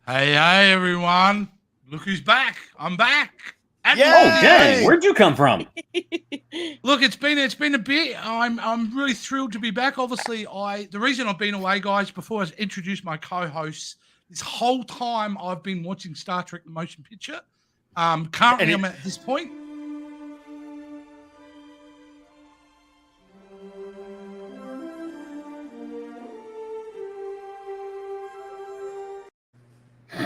Hey, everyone. Look who's back. I'm back. Oh, dang. Where'd you come from? Look, it's been a bit. I'm really thrilled to be back. Obviously, the reason I've been away, guys, before I introduce my co-hosts, this whole time I've been watching Star Trek the Motion Picture. Currently, I'm at this point.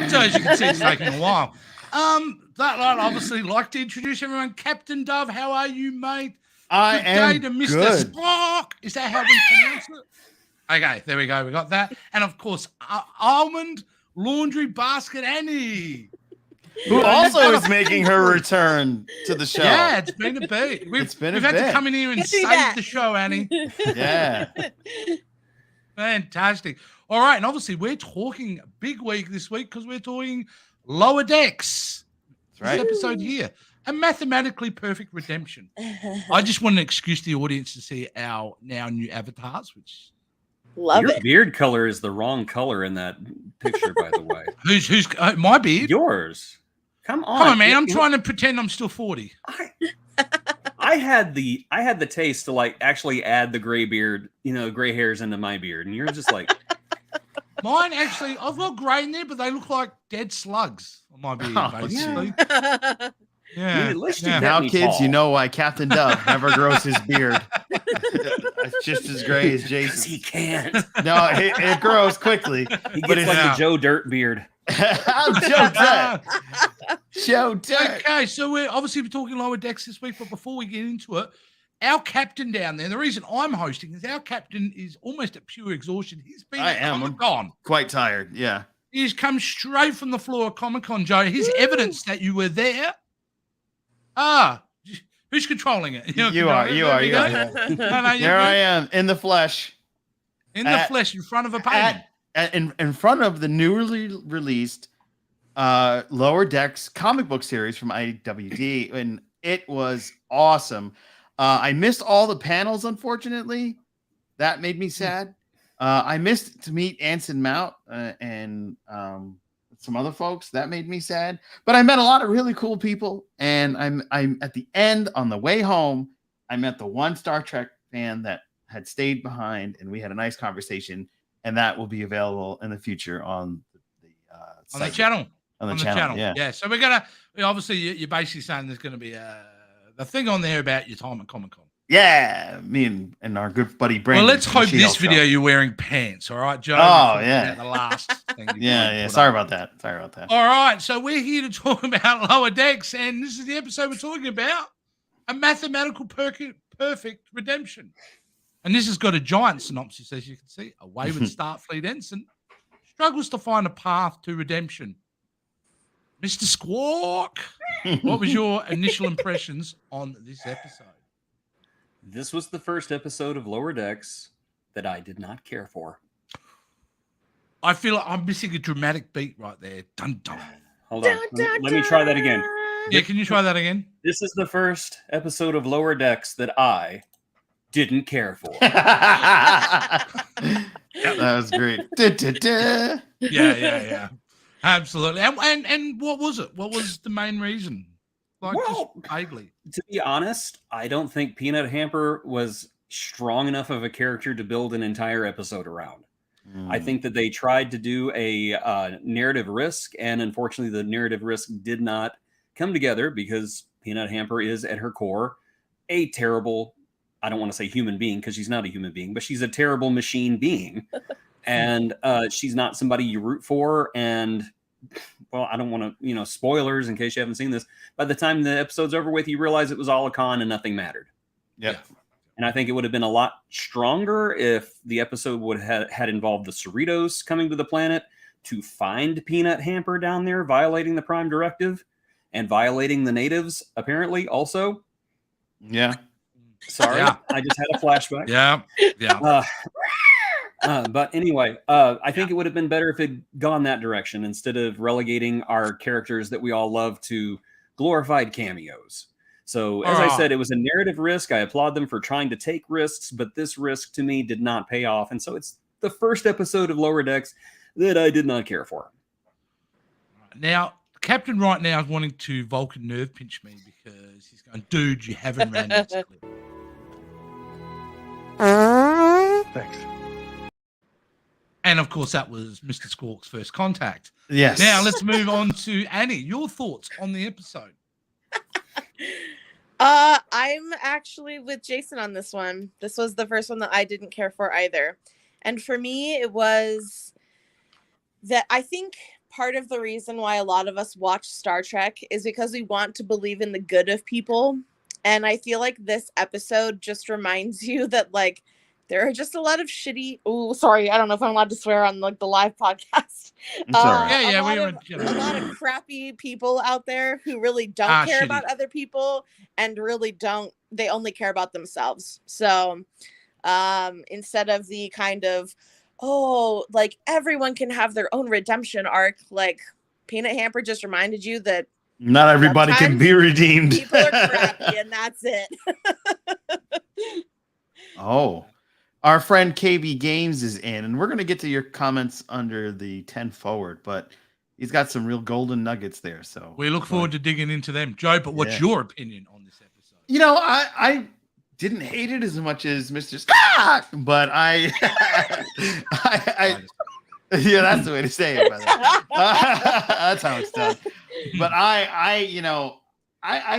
So as you can see, it's taking a while. That I'd obviously like to introduce everyone. Captain Dove, how are you, mate? I am to Mr. good. Spock. Is that how we pronounce it? Okay, there we go. We got that. And of course, Almond Laundry Basket Annie, who also is making her return to the show. Yeah, it's been a bit. We've had to come in here and save the show, Annie. Yeah. Fantastic. All right, and obviously we're talking big week this week because we're talking Lower Decks. That's right. This episode here, a mathematically perfect redemption. I just want to excuse the audience to see our now new avatars, which Your beard color is the wrong color in that picture, by the way. Who's my beard? Yours. Come on, man. I'm trying to pretend I'm still 40. I had the taste to like actually add the gray beard, gray hairs into my beard, and you're just like. Mine actually, I've got grey in there, but they look like dead slugs on my beard, basically. Yeah. Now, kids, tall. you know why Captain Dove never grows his beard. It's just as gray as Jason. He can't. No, it grows quickly. He gets like a Joe Dirt beard. I'm Joe Dirt. Joe Dirt. Okay, so we're talking Lower Decks this week, but before we get into it, our captain down there, the reason I'm hosting is our captain is almost at pure exhaustion. He's been at Comic-Con. Quite tired, yeah. He's come straight from the floor of Comic-Con, Joe. His evidence that you were there. Who's controlling it? You are. Yeah. There I am, in the flesh. In the flesh, in front of a painting. In front of the newly released Lower Decks comic book series from IWD, and it was awesome. I missed all the panels, unfortunately. That made me sad. I missed to meet Anson Mount and some other folks. That made me sad. But I met a lot of really cool people. And I'm at the end, on the way home, I met the one Star Trek fan that had stayed behind, and we had a nice conversation. And that will be available in the future on the channel. On the channel, yeah. So we're gonna obviously you're basically saying there's gonna be the thing on there about your time at Comic-Con. Yeah, me and our good buddy Brandon. Well, let's hope this video you're wearing pants, all right, Joe? Oh, yeah. The last thing. Yeah. Sorry about that. All right, so we're here to talk about Lower Decks, and this is the episode we're talking about, a mathematical perfect redemption. And this has got a giant synopsis, as you can see. A wayward Starfleet ensign struggles to find a path to redemption. Mr. Squawk, what was your initial impressions on this episode? This was the first episode of Lower Decks that I did not care for. I feel like I'm missing a dramatic beat right there. Dun dun. Hold on. Let me try that again. Yeah, can you try that again? This is the first episode of Lower Decks that I didn't care for. That was great. Yeah. Absolutely. And what was it? What was the main reason? Just vaguely. To be honest, I don't think Peanut Hamper was strong enough of a character to build an entire episode around. I think that they tried to do a narrative risk, and unfortunately the narrative risk did not come together because Peanut Hamper is at her core a terrible, I don't want to say human being because she's not a human being, but she's a terrible machine being. And she's not somebody you root for. And, well, I don't want to, spoilers in case you haven't seen this. By the time the episode's over with, you realize it was all a con and nothing mattered. Yep. And I think it would have been a lot stronger if the episode would have had involved the Cerritos coming to the planet to find Peanut Hamper down there, violating the Prime Directive and violating the natives, apparently, also. Yeah. Sorry, I just had a flashback. Yeah. But anyway, I think it would have been better if it had gone that direction instead of relegating our characters that we all love to glorified cameos. So, as I said, it was a narrative risk. I applaud them for trying to take risks, but this risk to me did not pay off. And so it's the first episode of Lower Decks that I did not care for. Now, Captain right now is wanting to Vulcan nerve pinch me because he's going, dude, you haven't ran this clip. Thanks. And of course, that was Mr. Squawk's first contact. Yes. Now let's move on to Annie. Your thoughts on the episode? I'm actually with Jason on this one. This was the first one that I didn't care for either. And for me, it was that I think part of the reason why a lot of us watch Star Trek is because we want to believe in the good of people. And I feel like this episode just reminds you that, like, there are just a lot of shitty. Oh, sorry, I don't know if I'm allowed to swear on like the live podcast. It's all right. Yeah, A lot of crappy people out there who really don't care shitty. about other people and really don't. They only care about themselves. So instead of the kind of, oh, like everyone can have their own redemption arc, like Peanut Hamper just reminded you that Not everybody can sometimes be redeemed. people are crappy and that's it. Oh, our friend KB Games is in, and we're going to get to your comments under the 10 forward, but he's got some real golden nuggets there. So We look forward to digging into them. Joe, but what's Yeah. your opinion on this episode? You know, I didn't hate it as much as Mr. Scott, but I yeah, that's the way to say it, by the way. That's how it's done. But I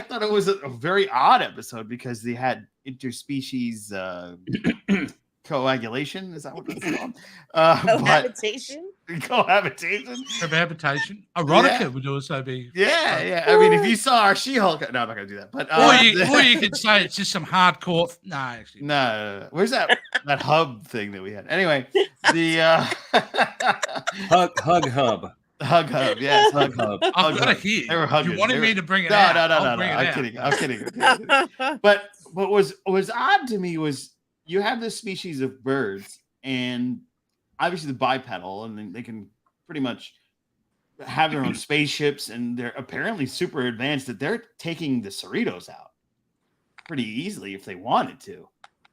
thought it was a very odd episode because they had interspecies coagulation. Is that what it's called? Cohabitation. Cohabitation. Cohabitation. Erotica Yeah. would also be. Yeah. I mean, if you saw our She-Hulk, no, I'm not gonna do that. But Or you could say it's just some hardcore. No, actually. no. Where's that hub thing that we had? Anyway, the Hug hub. hug hub. Yes, hug hub. I've Hug got to hub. hear. They were hugging. You wanted They me were- to bring it No, out. no. I'll bring it I'm out. kidding. I'm kidding. But what was odd to me was you have this species of birds, and obviously the bipedal, and then they can pretty much have their own spaceships, and they're apparently super advanced that they're taking the Cerritos out pretty easily if they wanted to.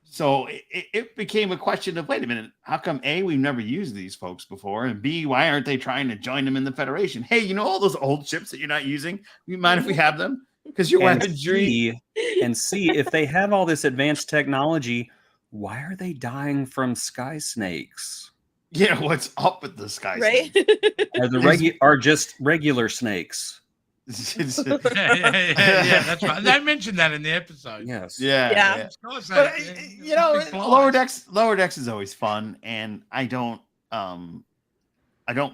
So it became a question of, wait a minute, how come A, we've never used these folks before, and B, why aren't they trying to join them in the Federation? Hey, you know all those old ships that you're not using? You mind if we have them? Because you're And wearing see if they have all this advanced technology, why are they dying from sky snakes? Yeah, what's up with the sky? Right? Are just regular snakes? It's- Yeah, that's right. They mentioned that in the episode. Yes. yeah. Of course, But you know, big flies. Lower Decks is always fun, and I don't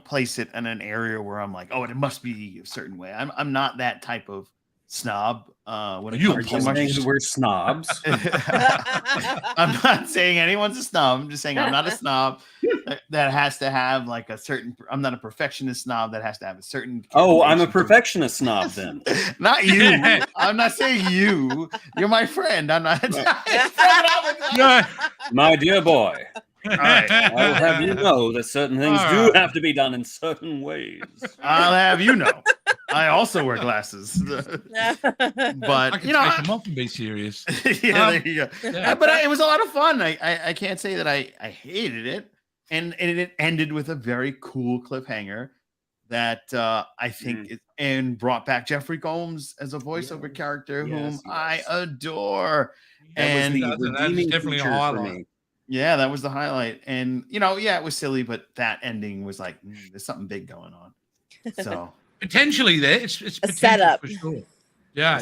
place it in an area where I'm like, oh, it must be a certain way. I'm not that type of snob. When it You comes Are to you saying much- that we're snobs? I'm not saying anyone's a snob. I'm just saying I'm not a snob that has to have like a certain. I'm not a perfectionist snob that has to have a certain. Oh, I'm a characterization to it. perfectionist snob then. Not you. I'm not saying you. You're my friend. I'm not. No. My dear boy, right. I will have you know that certain things All do right. have to be done in certain ways. I'll have you know. I also wear glasses. But I can you know, take them off and be serious. yeah, there you go. Yeah. But it was a lot of fun. I can't say that I hated it, and it ended with a very cool cliffhanger that I think and brought back Jeffrey Combs as a voiceover character whom I adore. That was the That's redeeming definitely a feature for highlight. me. Yeah, that was the highlight. And you know, yeah, it was silly, but that ending was like, there's something big going on. So Potentially there. It's potential setup. for sure. Yeah.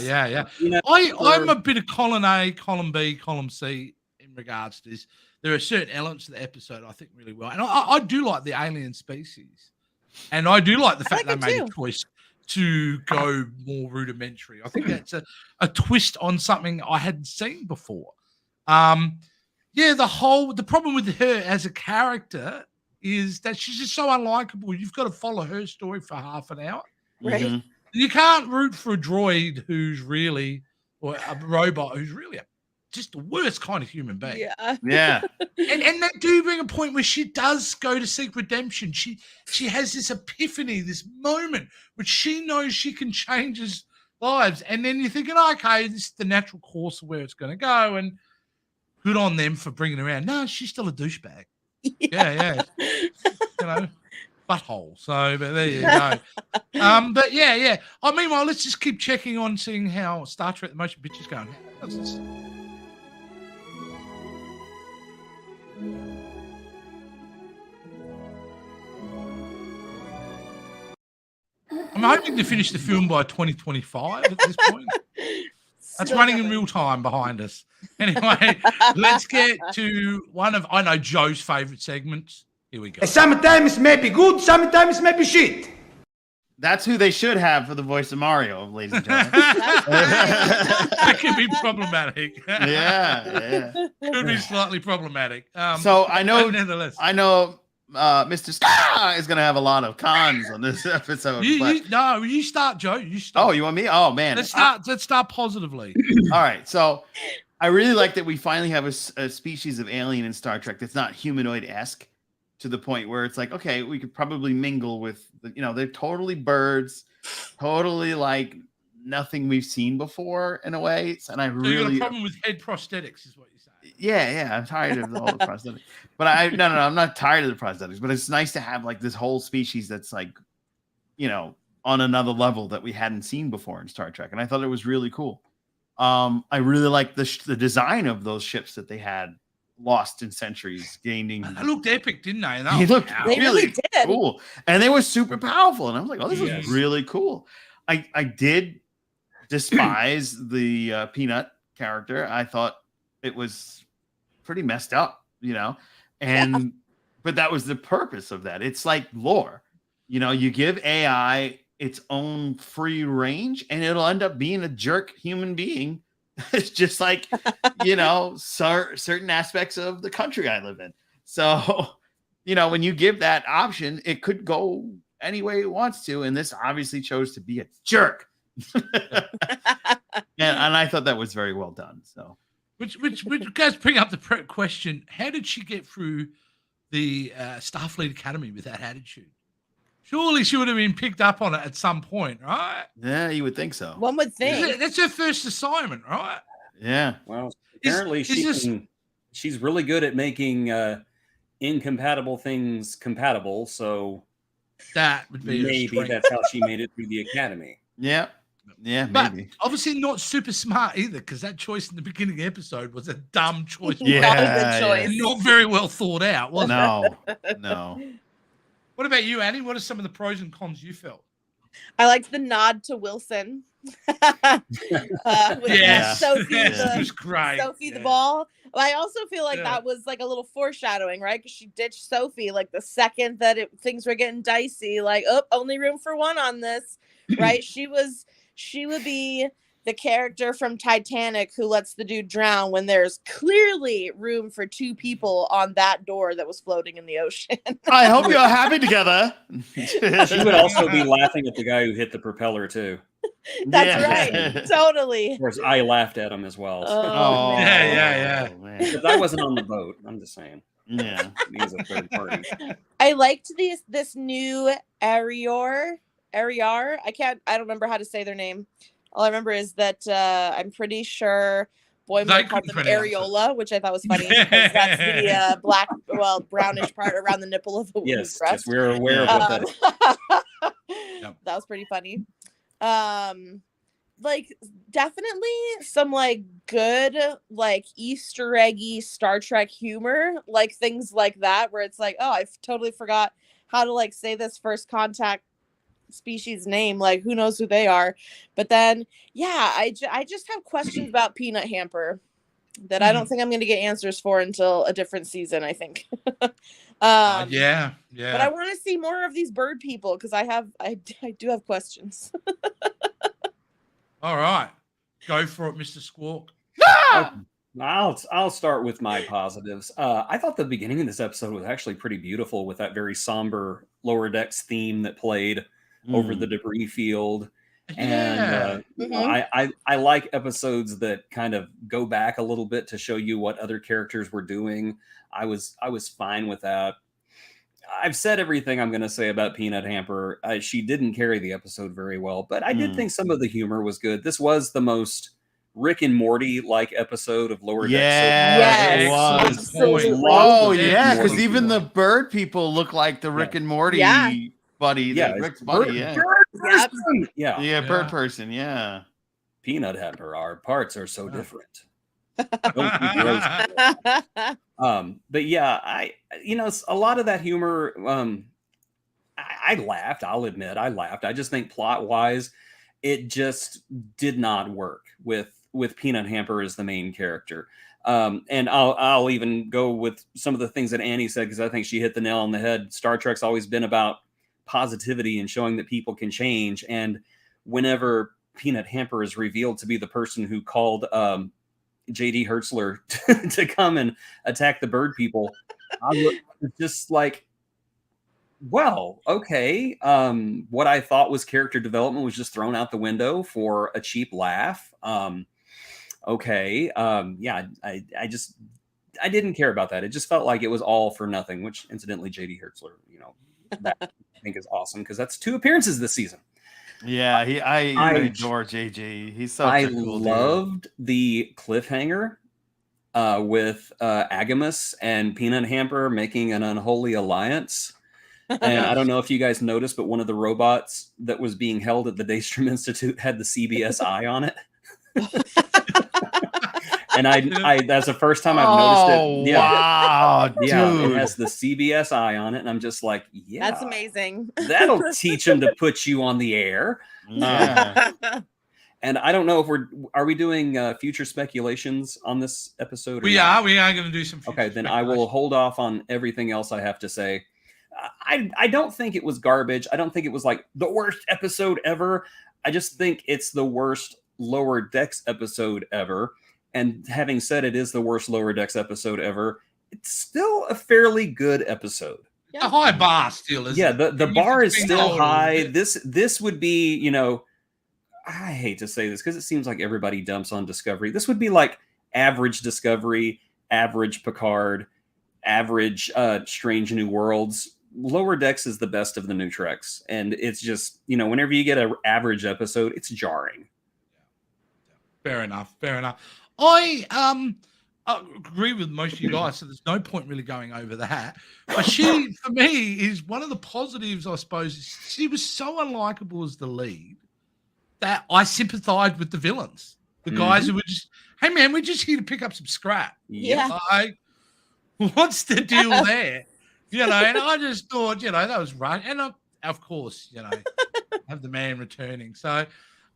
You know, I'm a bit of column A, column B, column C in regards to this. There are certain elements of the episode I think really well. And I do like the alien species. And I do like the fact like they it made a too. choice to go more rudimentary. I think that's a twist on something I hadn't seen before. Yeah, the problem with her as a character is that she's just so unlikable. You've got to follow her story for half an hour. Right. mhm. You can't root for a droid who's really, or a robot who's really just the worst kind of human being. Yeah. Yeah. And they do bring a point where she does go to seek redemption. She has this epiphany, this moment which she knows she can change his lives. And then you're thinking, okay, this is the natural course of where it's going to go. And good on them for bringing her around. No, she's still a douchebag. Yeah. You know, butthole. So, but there you go. But yeah. Meanwhile, let's just keep checking on seeing how Star Trek: The Motion Picture is going. How's this? I'm hoping to finish the film by 2025 at this point. That's running in real time behind us. Anyway, let's get to one of, I know, Joe's favorite segments. Here we go. Sometimes it may be good, sometimes it may be shit. That's who they should have for the voice of Mario, ladies and gentlemen. That could be problematic. yeah. Could be slightly problematic. So I know, nonetheless. Mr. Star is going to have a lot of cons on this episode. You start, Joe. You start. Oh, you want me? Oh, man. Let's start positively. All right. So I really like that we finally have a species of alien in Star Trek that's not humanoid-esque, to the point where it's like, okay, we could probably mingle with, they're totally birds, totally like nothing we've seen before in a way. And So you got a problem with head prosthetics, is what you're saying? Yeah. I'm tired of all the prosthetics. But no, I'm not tired of the prosthetics. But it's nice to have like this whole species that's like, on another level that we hadn't seen before in Star Trek. And I thought it was really cool. I really like the design of those ships that they had lost in centuries, gaining. They looked epic, didn't they? They looked really did. cool, and they were super powerful. And I was like, "Oh, this is really cool." I did despise the Peanut character. I thought it was pretty messed up, and but that was the purpose of that. It's like lore, you give AI its own free range, and it'll end up being a jerk human being. It's just like, certain aspects of the country I live in. So, when you give that option, it could go any way it wants to. And this obviously chose to be a jerk. and I thought that was very well done. So, which guys bring up the question: how did she get through the Starfleet Academy with that attitude? Surely she would have been picked up on it at some point, right? Yeah, you would think so. One would think. That's her first assignment, right? Yeah. Well, apparently she's really good at making incompatible things compatible. So that would be maybe that's how she made it through the academy. Yeah. Yeah, but maybe. Obviously not super smart either, because that choice in the beginning of the episode was a dumb choice. Yeah, choice. Not very well thought out, was it? No. What about you, Annie? What are some of the pros and cons you felt? I liked the nod to Wilson. With Sophie, it was great. Sophie the ball. I also feel like that was like a little foreshadowing, right? Because she ditched Sophie like the second that things were getting dicey. Like, only room for one on this, right? She would be the character from Titanic who lets the dude drown when there's clearly room for two people on that door that was floating in the ocean. I hope you're happy together. She would also be laughing at the guy who hit the propeller too. That's right. Totally. Of course, I laughed at him as well. Oh, yeah. Because I wasn't on the boat. I'm just saying. Yeah. He's a third party. I liked this new Arior. I don't remember how to say their name. All I remember is that I'm pretty sure Boimler called them areola, which I thought was funny because that's the brownish part around the nipple of the woman's breast. Yes, we're aware of what that is. That was pretty funny. Like definitely some like good like Easter eggy Star Trek humor, like things like that, where it's like, oh, I totally forgot how to like say this first contact species name, like who knows who they are. But then I just have questions about Peanut Hamper that I don't think I'm going to get answers for until a different season, I think. Yeah but I want to see more of these bird people because I do have questions. All right, go for it, Mr. Squawk. I'll start with my positives. I thought the beginning of this episode was actually pretty beautiful with that very somber Lower Decks theme that played over the debris field. And I like episodes that kind of go back a little bit to show you what other characters were doing. I was fine with that. I've said everything I'm going to say about Peanut Hamper. She didn't carry the episode very well, but I did think some of the humor was good. This was the most Rick and Morty like episode of Lower Decks. Yeah, Yes, it was. absolutely. Oh Rick and yeah, because Morty even people. the bird people look like the Rick and Morty Yeah. buddy. Yeah, Rick's bird, buddy. Yeah, bird Yep. person. Yeah. yeah, bird person. Yeah. Peanut Hamper, our parts are so different. Don't be gross. But yeah, a lot of that humor, I laughed. I'll admit I laughed. I just think plot wise, it just did not work with Peanut Hamper as the main character. And I'll even go with some of the things that Annie said, because I think she hit the nail on the head. Star Trek's always been about positivity and showing that people can change. And whenever Peanut Hamper is revealed to be the person who called JD Hertzler to come and attack the bird people, I was just like, well, okay. What I thought was character development was just thrown out the window for a cheap laugh. Okay. Yeah, I didn't care about that. It just felt like it was all for nothing, which incidentally, JD Hertzler, that I think is awesome because that's 2 appearances this season. Yeah, I adore JJ. He's so cool. I loved the cliffhanger with Agamus and Peanut Hamper making an unholy alliance. And I don't know if you guys noticed, but one of the robots that was being held at the Daystrom Institute had the CBS eye on it. And I that's the first time I've noticed it. Yeah. Wow, dude. Yeah, it has the CBS eye on it, and I'm just like, yeah, That's amazing. That'll teach them to put you on the air. Yeah. And I don't know if are we doing future speculations on this episode? We are going to do some. Okay, then I will hold off on everything else I have to say. I don't think it was garbage. I don't think it was like the worst episode ever. I just think it's the worst Lower Decks episode ever. And having said it is the worst Lower Decks episode ever, it's still a fairly good episode. A high bar still, isn't it? Yeah, the bar is still high. This would be, I hate to say this because it seems like everybody dumps on Discovery. This would be like average Discovery, average Picard, average Strange New Worlds. Lower Decks is the best of the new Treks. And it's just, whenever you get an average episode, it's jarring. Fair enough. I agree with most of you guys, so there's no point really going over that. But she, for me, is one of the positives, I suppose. She was so unlikable as the lead that I sympathized with the villains, the guys who were just, hey man, we're just here to pick up some scrap. Yeah. Like, what's the deal there? And I just thought, that was right. And of course, have the man returning. So,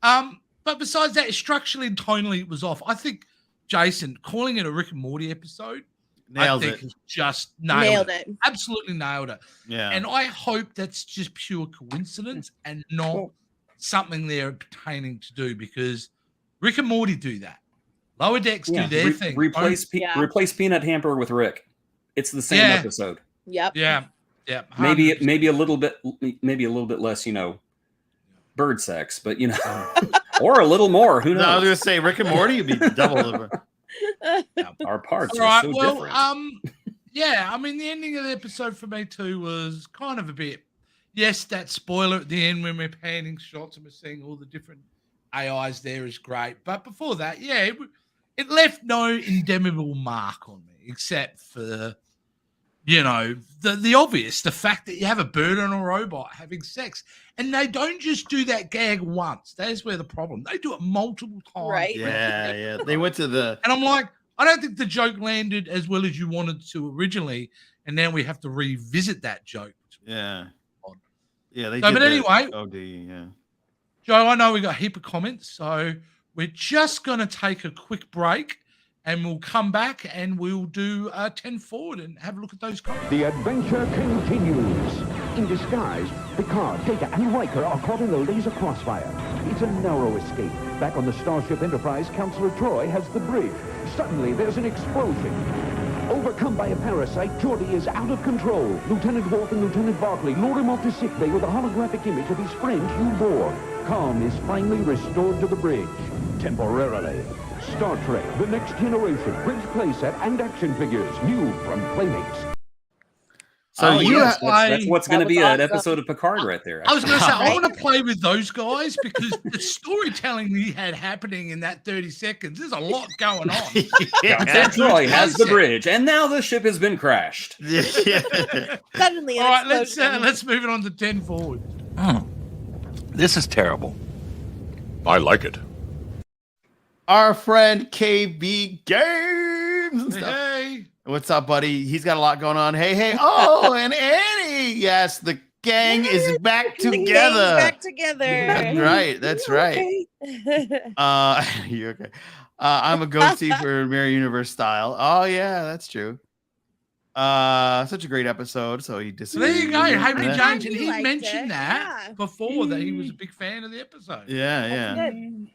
but besides that, structurally and tonally, it was off. I think Jason calling it a Rick and Morty episode, Nailed I think it. is just nailed it. it. Absolutely nailed it. Yeah. And I hope that's just pure coincidence and not something they're pertaining to do, because Rick and Morty do that. Lower Decks do their thing. Replace Peanut Hamper with Rick. It's the same episode. Yep. Yeah. Maybe a little bit less, bird sex, but or a little more. Who knows? No, I was gonna say Rick and Morty would be double. Our parts All are right, so well, different. the ending of the episode for me too was kind of a bit. Yes, that spoiler at the end when we're panning shots and we're seeing all the different AIs there is great, but before that, it left no indelible mark on me, except for the obvious, the fact that you have a bird and a robot having sex, and they don't just do that gag once. That's where the problem. They do it multiple times. Right. Yeah. They went to the. And I'm like, I don't think the joke landed as well as you wanted to originally, and now we have to revisit that joke. Yeah. Yeah. They. So, did but the anyway, OD. Yeah. Joe, I know we got a heap of comments, so we're just going to take a quick break. And we'll come back and we'll do 10 forward and have a look at those comments. The adventure continues. In disguise, Picard, Data, and Riker are caught in a laser crossfire. It's a narrow escape. Back on the Starship Enterprise, Counselor Troy has the bridge. Suddenly, there's an explosion. Overcome by a parasite, Geordi is out of control. Lieutenant Worf and Lieutenant Barclay lure him off to sickbay with a holographic image of his friend, Hugh Bohr. Calm is finally restored to the bridge. Temporarily. Star Trek, The Next Generation, bridge playset and action figures, new from Playmates. So yes, that's what's going to That be was an awesome. episode of Picard right there. I was going to say, I Right? want to play with those guys because the storytelling he had happening in that 30 seconds, there's a lot going on. Captain Troy has the bridge, and now the ship has been crashed. Suddenly, All right, explosion. let's move it on to 10 forward. This is terrible. I like it. Our friend KB Games and stuff. Hey, What's up, buddy? He's got a lot going on. Hey. Oh, and Annie. Yes, the gang is back The gang's together. back together. That's right. You okay? I'm a goatee for Mirror Universe style. Oh yeah, that's true. Such a great episode. So he so disagreed. there you go, with Haley it. Jones, and He he liked mentioned it, that yeah. before that he was a big fan of the episode. Yeah.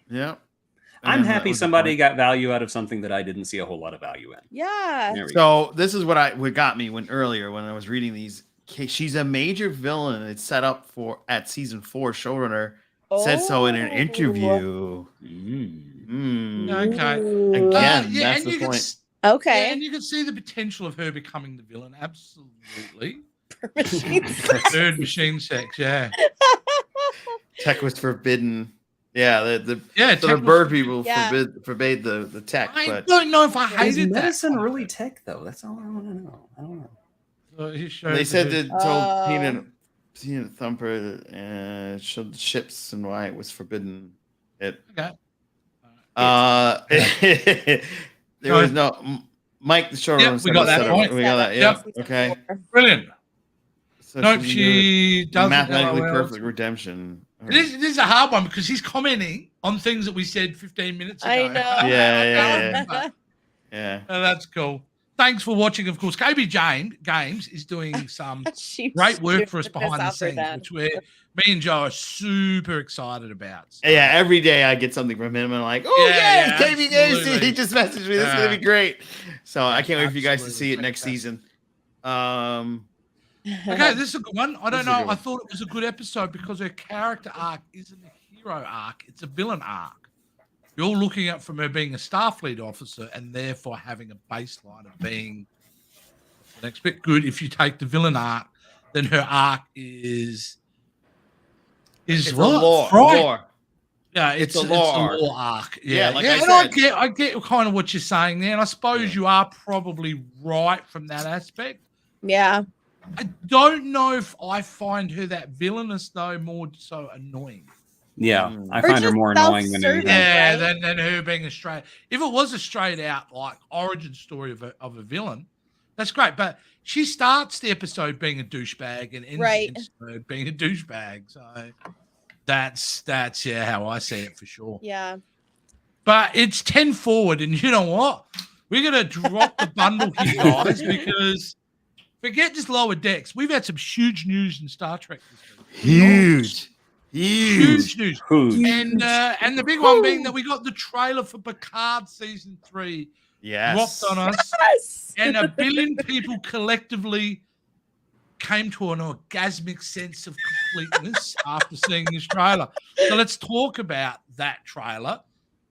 I'm And that happy was the somebody point. got value out of something that I didn't see a whole lot of value in. Yeah. There we go. So this is what got me when I was reading these. She's a major villain. It's set up for at season 4. Showrunner said so in an interview. Okay. Again, that's and the you can point. Okay. Yeah, and you can see the potential of her becoming the villain. Absolutely. Machine Third machine sex, yeah. Tech was forbidden. Yeah, the Tech was bird people Yeah. forbade the tech. I But don't know if I Is hated that. medicine really tech, though? That's all I want to know. I don't know. So he showed they said the- that told Oh. Peanut Thumper showed the ships and why it was forbidden. It Okay. there was no Mike the showrunner. Yep, we said got it that set up- point. We got that. Yeah. Yep. Okay. Brilliant. So Nope, she's she doesn't. mathematically LOL. perfect redemption. This is a hard one because he's commenting on things that we said 15 minutes ago. I know. Yeah. Yeah. Oh, that's cool. Thanks for watching. Of course, KB Games is doing some She's great work for us stupid behind the after scenes, that. which me and Joe are super excited about. So, Yeah, every day I get something from him and I'm like, oh Yeah, yeah, KB Games, absolutely. he just messaged me. This is Yeah. gonna be great. So I can't wait for you guys to Absolutely see it next fantastic. season. Okay, this is a good one. I This don't is a know. good I one. thought it was a good episode because her character arc isn't a hero arc; it's a villain arc. You're looking at from her being a Starfleet officer and therefore having a baseline of being the next bit good. If you take the villain arc, then her arc is It's a what? lore. Right. Lore. Yeah, It's it's a a lore lore arc. arc. Yeah, Yeah, like yeah. I And said. I get kind of what you're saying there, and I suppose you are probably right from that aspect. Yeah. I don't know if I find her that villainous though, more so annoying. Yeah, Mm. I Or find her just more annoying than anything. self-serving. Yeah, right? than her being a straight. If it was a straight out like origin story of a villain, that's great. But she starts the episode being a douchebag and ends Right. the episode being a douchebag. So that's how I see it for sure. Yeah. But it's 10 forward, and you know what? We're gonna drop the bundle here, guys, because forget just Lower Decks. We've had some huge news in Star Trek this week. Huge. Huge news. Who? And the big one being that we got the trailer for Picard season 3 Yes. dropped on us, Yes. and 1 billion people collectively came to an orgasmic sense of completeness after seeing this trailer. So let's talk about that trailer.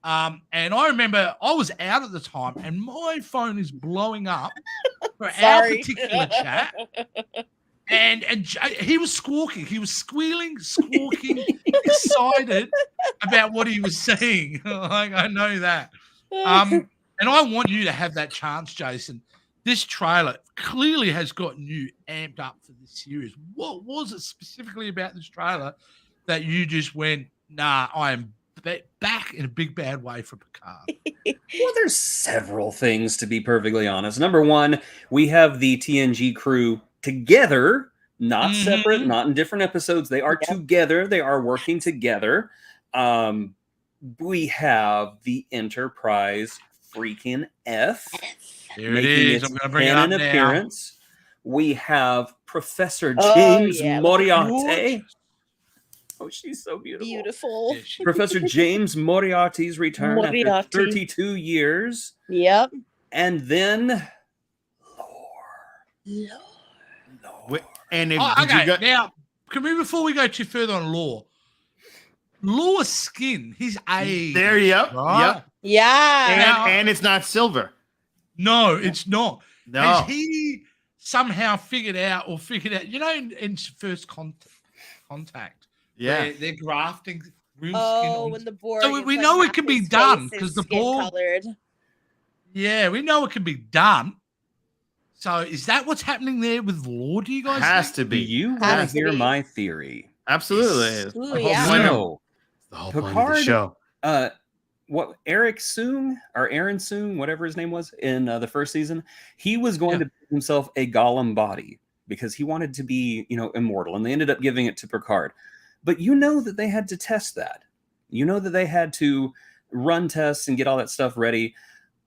And I remember I was out at the time, and my phone is blowing up for our Sorry. particular chat. And he was squawking, he was squealing, squawking, excited about what he was seeing. Like, I know that. And I want you to have that chance, Jason. This trailer clearly has gotten you amped up for this series. What was it specifically about this trailer that you just went, nah, I am back in a big bad way for Picard? Well, there's several things, to be perfectly honest. Number one, we have the TNG crew together, not separate, not in different episodes. They are together. They are working together. We have the Enterprise freaking F. There it making is. its I'm going to bring it up canon now. appearance. We have Professor Oh, James yeah. Moriarty. Oh, she's so beautiful. Beautiful. Yeah, she- Professor James Moriarty's return after Moriarty. 32 years. Yep. And then Lore. And if Oh, did okay, you got now, before we go too further on Lore skin, his age. there, yep, right? yep. Yeah. Now- And it's not silver. No, it's not. No. Has he somehow figured out, you know, in First Contact, Yeah. where they're grafting real skin. Oh, On, when the Borg. so is, we like, know it half can be his done face because is the skin Borg. colored. Yeah, we know it can be done. So is that what's happening there with Lore? Do you guys Has think? to Do be. you want Has to to hear be. my theory? Absolutely. Ooh, The whole yeah. point of- So, the whole point of the Picard, show. what Eric Soong or Aaron Soong, whatever his name was in the first season, he was going to build himself a golem body because he wanted to be, you know, immortal, and they ended up giving it to Picard. But you know that they had to test that. You know that they had to run tests and get all that stuff ready.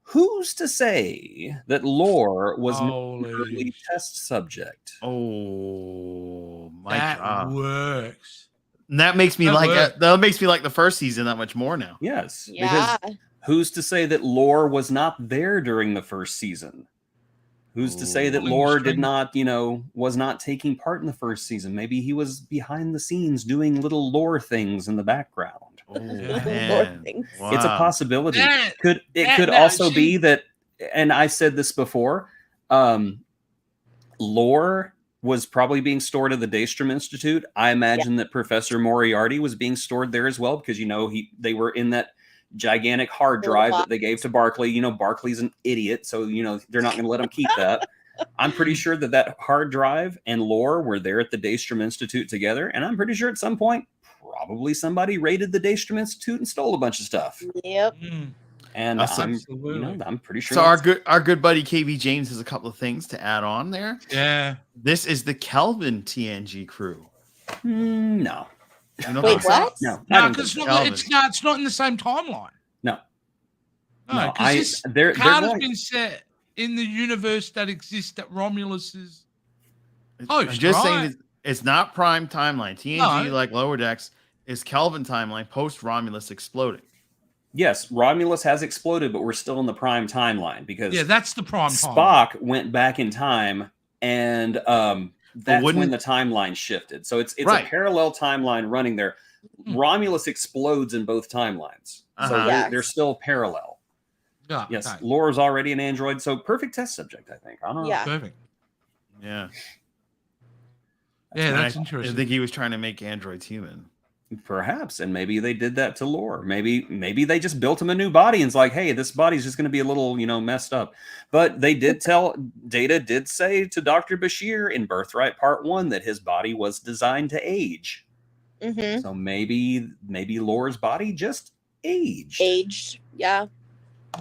Who's to say that Lore was not an early test subject? Oh my That god. works. And that makes me That like works. that makes me like the first season that much more now. Yes, Yeah. because who's to say that Lore was not there during the first season? Who's to say that Pulling the Lore did string. not, you know, was not taking part in the first season? Maybe he was behind the scenes doing little Lore things in the background. Oh, Yeah. man. things. It's a Wow. possibility. That- It could no, also see- be that, and I've said this before, Lore was probably being stored at the Daystrom Institute. I imagine that Professor Moriarty was being stored there as well, because, you know, they were in that gigantic hard Little drive box. that they gave to Barclay. You know, Barclay's an idiot, so, you know, they're not going to let him keep that. I'm pretty sure that hard drive and Lore were there at the Daystrom Institute together, and I'm pretty sure at some point probably somebody raided the Daystrom Institute and stole a bunch of stuff. Yep. And Absolutely. I'm pretty sure. So our good buddy KB James has a couple of things to add on there. Yeah. This is the Kelvin TNG crew. No. You don't Wait, think so? what? No. I No, don't because think it's, so. it's not in the same timeline. No. No, No, because they're Picard has going- been set in the universe that exists that Romulus is. I'm just saying right? it's not prime timeline. TNG, No. like Lower Decks, is Kelvin timeline post Romulus exploding. Yes, Romulus has exploded, but we're still in the prime timeline because Yeah, that's the prime time. Spock went back in time, and that's when wouldn't- the timeline shifted. So it's Right. a parallel timeline running there. Romulus explodes in both timelines, so Uh-huh. they're still parallel. Yeah, Yes, okay. Lore's already an android, so perfect test subject, I think. I don't know. Yeah. Perfect. Yeah. Yeah, And that's I interesting. think he was trying to make androids human. Perhaps, and maybe they did that to Lore. Maybe they just built him a new body and it's like, hey, this body's just going to be a little, you know, messed up. But they did Data did say to Dr. Bashir in Birthright Part 1 that his body was designed to age. Mm-hmm. So maybe Lore's body just aged. Aged. Yeah.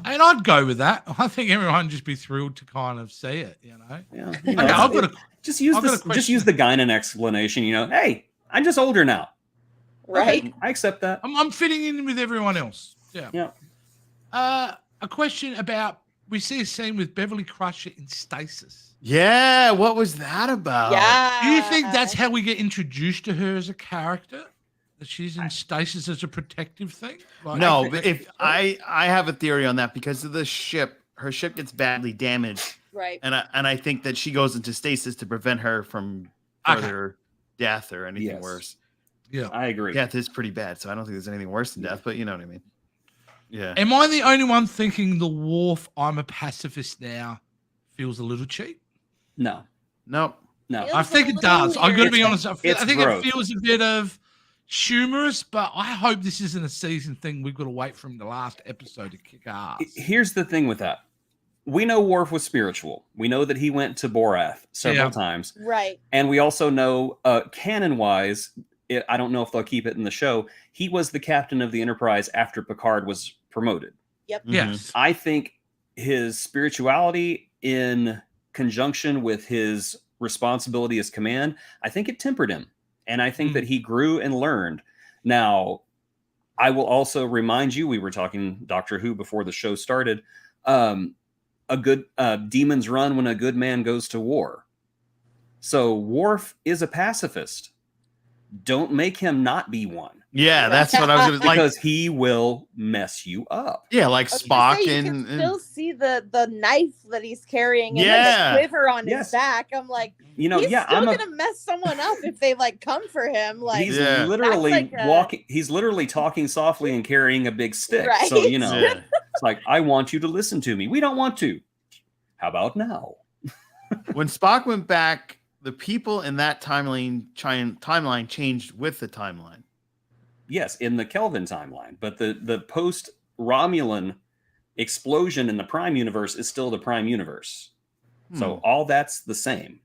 And I'd go with that. I think everyone would just be thrilled to kind of see it, you know. Yeah, Okay, I've got a just use I've got a this. Just question. use the Guinan explanation. You know, hey, I'm just older now. Right. Okay, I accept that. I'm fitting in with everyone else. Yeah. Yeah. A question about we see a scene with Beverly Crusher in stasis. Yeah, what was that about? Yeah. Do you think that's how we get introduced to her as a character? That she's in stasis as a protective thing? Like, No, but if I have a theory on that because of the ship, her ship gets badly damaged, Right. and I think that she goes into stasis to prevent her from Okay. further death or anything Yes. worse. Yeah. I agree. Death is pretty bad, so I don't think there's anything worse than death, but you know what I mean. Yeah. Am I the only one thinking the Worf, I'm a pacifist now, feels a little cheap? No, Nope. no. Feels I think a it little does. I'm going to be weird. honest. I It's think growth. it feels a bit of humorous, but I hope this isn't a season thing. We've got to wait from the last episode to kick ass. Here's the thing with that. We know Worf was spiritual. We know that he went to Borath several Yeah. times. Right. And we also know, canon-wise, I don't know if they'll keep it in the show, he was the captain of the Enterprise after Picard was promoted. Yep. Mhm. Yes. I think his spirituality in conjunction with his responsibility as command, I think it tempered him. And I think that he grew and learned. Now, I will also remind you, we were talking Doctor Who before the show started, a good demons run when a good man goes to war. So Worf is a pacifist. Don't make him not be one. Yeah, that's what I was gonna like. Because he will mess you up. Yeah, like I was Spock gonna say, you and, can still see the knife that he's carrying and Yeah. like the quiver on Yes. his back. I'm like, You know, he's yeah, still I'm gonna mess someone up if they like come for him. Like, he's Yeah. literally That's like a- walking. He's literally talking softly and carrying a big stick. Right. So you know, yeah. it's like I want you to listen to me. We don't want to. How about now? When Spock went back, the people in that timeline changed with the timeline. Yes, in the Kelvin timeline, but the post Romulan explosion in the Prime universe is still the Prime universe. So all that's the same.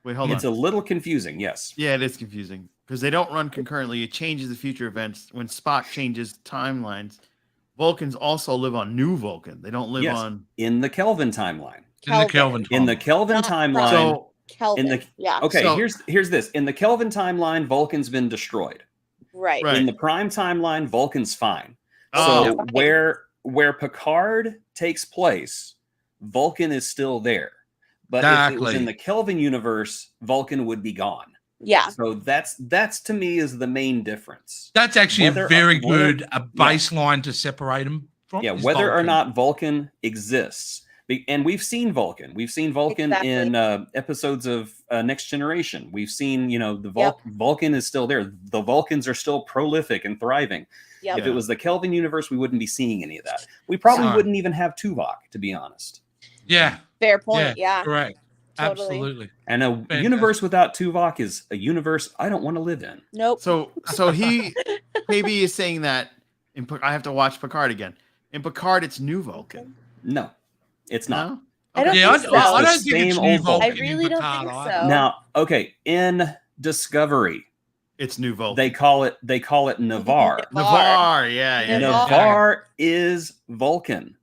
Wait, hold on. It's a little confusing, yes. Yeah, it is confusing because they don't run concurrently. It changes the future events. When Spock changes timelines, Vulcans also live on New Vulcan. They don't live on in the Kelvin timeline. In the Kelvin In the Kelvin Not timeline. So Kelvin. Yeah. Okay, So- here's this. In the Kelvin timeline, Vulcan's been destroyed. Right. Right. In the Prime timeline, Vulcan's fine. Oh. So where Picard takes place, Vulcan is still there. But if it was in the Kelvin universe, Vulcan would be gone. Yeah. So that's to me is the main difference. That's actually a very good baseline yeah. to separate them from. Yeah, whether or not Vulcan exists. And we've seen Vulcan. We've seen Vulcan in episodes of Next Generation. We've seen, the Vulcan is still there. The Vulcans are still prolific and thriving. Yep. If it was the Kelvin universe, we wouldn't be seeing any of that. We probably wouldn't even have Tuvok, to be honest. Yeah. Fair point. Yeah. Correct. Totally. Absolutely. And a universe without Tuvok is a universe I don't want to live in. Nope. So he maybe is saying that I have to watch Picard again. In Picard, it's New Vulcan. No, it's not. No? I don't Yeah, think so. I don't think it's Same New old Vulcan. I in really don't Picard think either. so. Now, okay, in Discovery, It's New Vulcan. they call it Navarre. Navarre, yeah. Navarre is Vulcan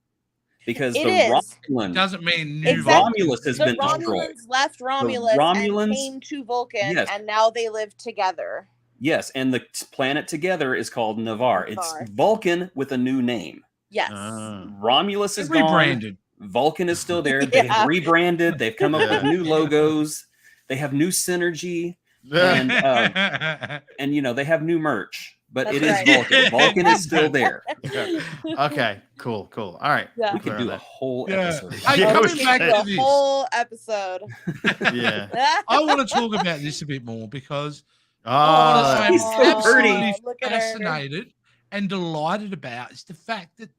because It the is. Romulan Doesn't mean New Exactly. Romulus has The been Romulans destroyed. left Romulus Romulans- and came to Vulcan, Yes. and now they live together. Yes, and the planet together is called Navarre. Navarre. It's Vulcan with a new name. Yes. Romulus is rebranded. gone. Vulcan is still there. They've Yeah. rebranded. They've come up with new logos. They have new synergy, and they have new merch. But That's it is right. Vulcan. Vulcan is still there. Okay, cool. All right. Yeah. We could do a whole Yeah. episode. Hey, Yeah, coming we back should. to The this, whole episode. Yeah. I want to talk about this a bit more because Oh, I he's want to say I'm so pretty. absolutely Look at her. fascinated and delighted about is the fact that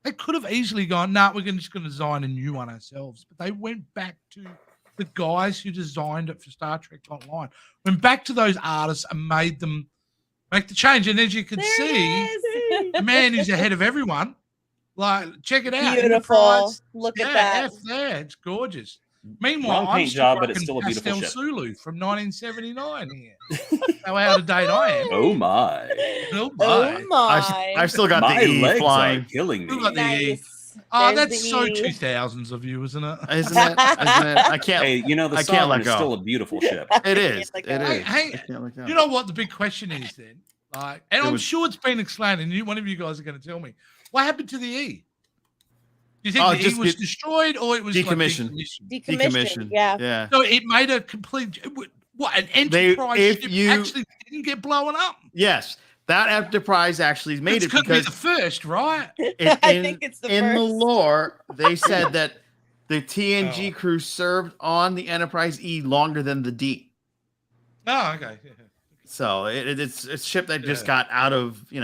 they could have easily gone, nah, we're just going to design a new one ourselves. But they went back to the guys who designed it for Star Trek Online. Went back to those artists and made them make the change. And as you can There see, it is. the man who's ahead of everyone. Like, check it out. Beautiful. Enterprise. Look at Yeah, that. F there. It's gorgeous. Meanwhile, Wrong paint I'm job, but it's rocking still a beautiful Pastel ship. Sulu from 1979 here. How out of date I am. Oh my! Oh, Oh my. my. I've still got My the E legs flying. are killing me. Look at the E. Nice. Oh, There's that's the so E. 2000s of you, isn't it? Isn't it? I can't. Hey, the I can't Sovereign let is go. still a beautiful ship. It is. Like It that. is. Hey, I can't let go. You know what the big question is then? Like, and It I'm was- sure it's been explained, and one of you guys are going to tell me. What happened to the E? Do you think Oh, the E just was destroyed or it was decommissioned. Like Decommissioned. Yeah. Yeah. So it made a complete, what, an They- Enterprise if ship you- actually didn't get blown up? Yes. That Enterprise actually made It's it going to be because the first, right? I think it's the in the first. lore, they said that the TNG Oh. crew served on the Enterprise E longer than the D. Oh, okay. Yeah. So it's a ship that just Yeah. got out of, this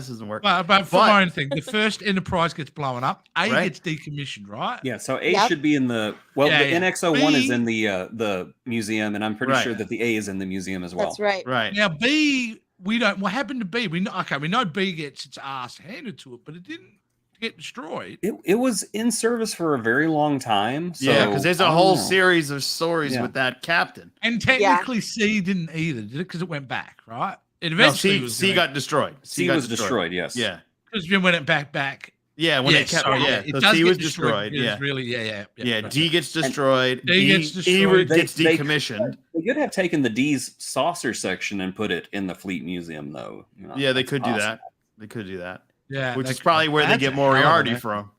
doesn't work. But for my own thing, the first Enterprise gets blown up, A Right. gets decommissioned, right? Yeah, so A Yep. should be in the Yeah, the yeah. NX-01 is B- in the museum, and I'm pretty Right. sure that the A is in the museum as well. That's right. Right. Now B, we don't. What happened to B? We know B gets its ass handed to it, but it didn't get destroyed. It was in service for a very long time. So Yeah, because there's I a don't whole know. series of stories Yeah. with that captain. And technically, C didn't either, did it? Because it went back, right? It No, eventually C got destroyed. C got was destroyed. Yes. Yeah. because when it went back. Yeah, when Yeah, it kept, sorry, yeah. it So does C get was destroyed. destroyed. It Yeah. is really, yeah. Yeah, right. D gets destroyed. D gets destroyed. Gets They- decommissioned. They could have taken the D's saucer section and put it in the Fleet Museum, though. Yeah, they that's could do awesome. that. They could do that. Yeah, Which they is probably could. where they That's get a hell of a Moriarty record. from.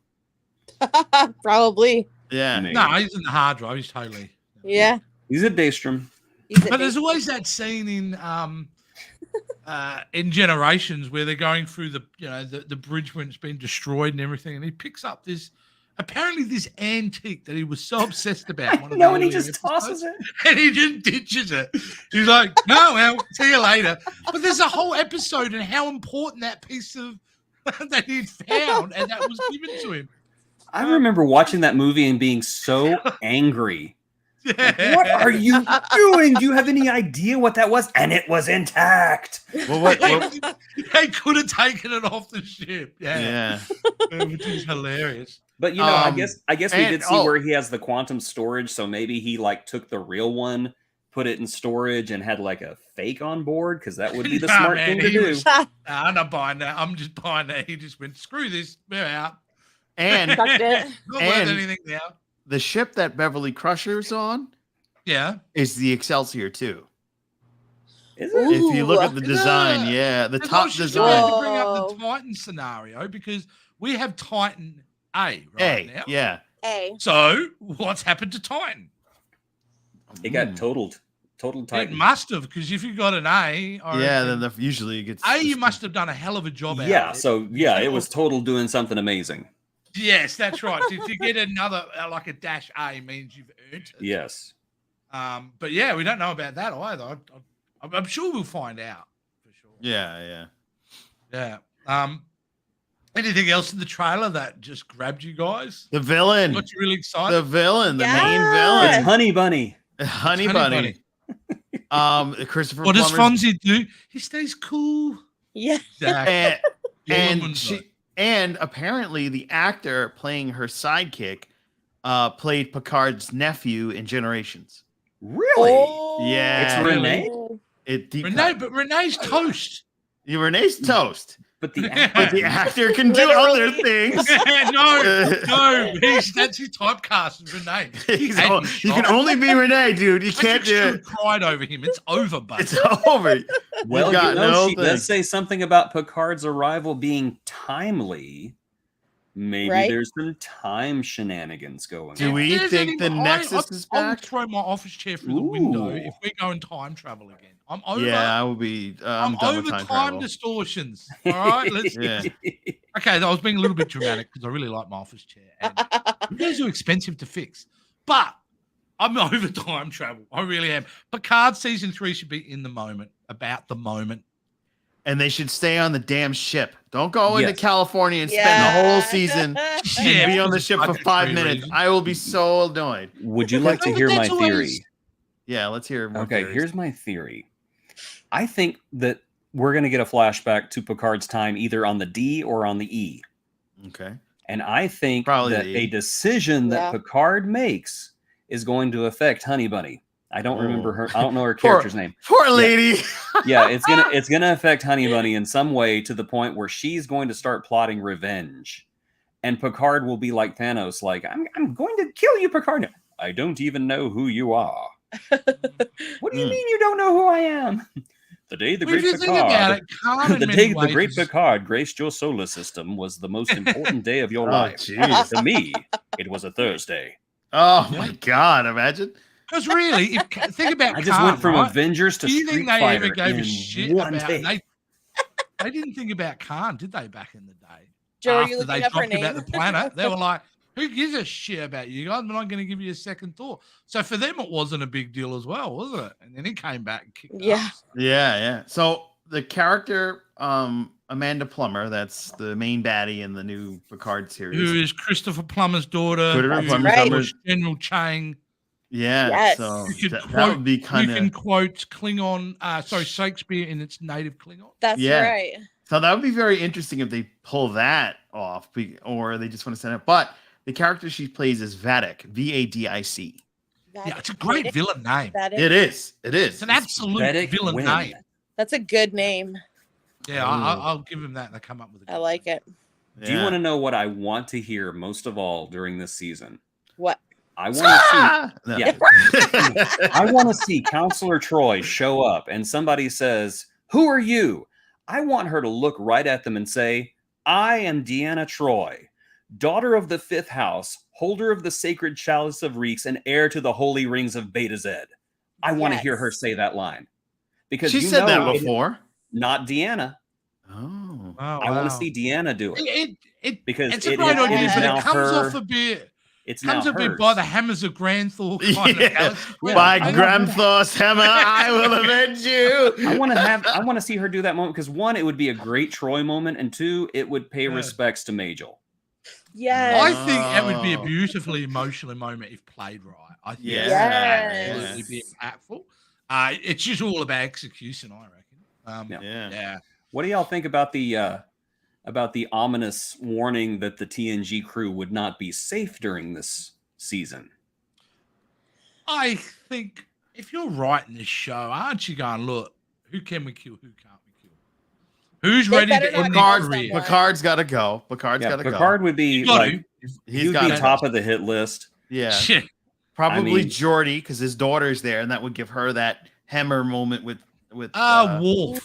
Probably. Yeah. Maybe. No, he's in the hard drive. He's totally. Yeah. He's a Daystrom. He's a But there's big- always that scene in Generations where they're going through the bridge when it's been destroyed and everything, and he picks up this antique that he was so obsessed about. one of the No, and he earlier just episodes, tosses it. and he just ditches it. He's like, "No, well, see you later." But there's a whole episode and how important that piece of that he'd found and that was given to him. I remember watching that movie and being so angry What are you doing? Do you have any idea what that was? And it was intact. Well, They could have taken it off the ship. yeah. Which is hilarious. But you know, I guess we and- did see where he has the quantum storage, so maybe he like took the real one, put it in storage, and had like a fake on board, because that would be the Nah, smart man, thing to he do. was- Nah, I'm not buying that. I'm just buying that. He just went, screw this. We're out. And Sucked it. Not worth And- anything now. the ship that Beverly Crusher's on Yeah. is the Excelsior too. Is it? Ooh. If you look at the Is design, it? yeah, the Because top I was just design. about to bring up the Whoa. Titan scenario, because we have Titan A right A, now. yeah. A. So what's happened to Titan? It got Mm. total It Titan. must have, because if you got an A, I Yeah, reckon- then usually it gets. A, you must have done a hell of a job out Yeah, of it. so yeah, it was total doing something amazing. Yes, that's right. To get another like a dash A means you've earned it. Yes. But yeah, we don't know about that either. I'm sure we'll find out for sure. Yeah. Yeah. Anything else in the trailer that just grabbed you guys? The villain. Got you really excited? The villain, the main Yes. villain. It's Honey Bunny. Honey Honey Bunny. Christopher What does Plummer's- Fonzie do? He stays cool. Yeah. Exactly. and Woman's she right. and apparently the actor playing her sidekick played Picard's nephew in Generations. Really? Yeah. It's Renee? It deep Renee, but Renee's toast. Renee's toast. But the But the actor can do Literally. other things. no, that's his typecast is Renee. You can only be Renee, dude. You can't do it. Cried over him. It's over, buddy. It's over. well, You got no she thing. does say something about Picard's arrival being timely. Maybe Right? there's some time shenanigans going Do on. we There's think the Nexus is I would back? throw my office chair through the window Ooh. if we're going time travel again. I'm over. Yeah, I will be. I'm I'm done over with time time travel. distortions. All right, let's. Yeah. Okay, I was being a little bit dramatic because I really like my office chair. And those are expensive to fix, but I'm over time travel. I really am. Picard season 3 should be in the moment, about the moment. And they should stay on the damn ship. Don't go into Yes. California and spend the whole season Yeah, and be on the because ship for budgetary 5 minutes. reasons. I will be so annoyed. Would you like to No, but hear my that's always- theory? Yeah, let's hear more. Okay, theories. here's my theory. I think that we're going to get a flashback to Picard's time either on the D or on the E. Okay. And I think Probably that the a E. decision that Yeah. Picard makes is going to affect Honey Bunny. I don't remember her. I don't know her Poor- character's name. Poor lady. Yeah, it's gonna affect Honey Bunny in some way to the point where she's going to start plotting revenge, and Picard will be like Thanos, like I'm going to kill you, Picard. I don't even know who you are. What do you Hmm. mean you don't know who I am? The day the Well, if great you think about Picard, it, Khan in the many day the ways great is- Picard graced your solar system was the most important day of your Oh, life. jeez. To me, it was a Thursday. Oh my God! Imagine. Because really, think about I just Khan, went from right? Avengers to Do you Street think they Fighter ever gave a in shit one about? day. They didn't think about Khan, did they? Back in the day, Joe, are after you looking they up her talked about name? the planet, they were like, "Who gives a shit about you guys? We're not going to give you a second thought." So for them, it wasn't a big deal as well, was it? And then he came back and kicked Yeah. ass. Yeah. So the character, Amanda Plummer, that's the main baddie in the new Picard series. Who is Christopher Plummer's daughter? Christopher who Plummer's right. daughter. was General Chang. Yeah. Yes. So You could that quote- would be You kind can of. quote Klingon, Shakespeare in its native Klingon. That's Yeah. right. So that would be very interesting if they pull that off, or they just want to send it. But the character she plays is Vadic, Vadic. Yeah, it's a great villain name. It is. It is. It's an absolute Pathetic villain win. name. That's a good name. Yeah, I'll give him that. They come up with it. I like it. Do you want to know what I want to hear most of all during this season? What? I want to see. No. Yeah. I want to see Counselor Troy show up and somebody says, "Who are you?" I want her to look right at them and say, "I am Deanna Troy, daughter of the fifth house, holder of the sacred chalice of Reeks, and heir to the holy rings of Beta Z." I want to hear her Yes. say that line. Because She you said that know before. not Deanna. Oh. I want to see Deanna do it. Because it's a it great is- it idea, is but now it comes her- off a bit. It's now Comes a bit hers. by the hammers of Granthor kind Yeah. of galaxy. By I know. Gramthor's hammer, I will avenge you. I want to see her do that moment because one, it would be a great Troy moment, and two, it would pay Yeah. respects to Majel. Yes. I think that would be a beautifully emotional moment if played right. I think Yes. that would Yes. absolutely be impactful. It's just all about execution, I reckon. Yeah. What do y'all think about the ominous warning that the TNG crew would not be safe during this season? I think if you're writing this show, aren't you going, look, who can we kill? Who can't we kill? Who's They ready better to not end kill their Picard's, career? someone. Picard's got to go. Picard's got to go. Picard would be He's got like to. he would gotta be go. top of the hit list. Yeah. Shit. Probably I mean- Geordi because his daughter's there, and that would give her that Hammer moment with Worf.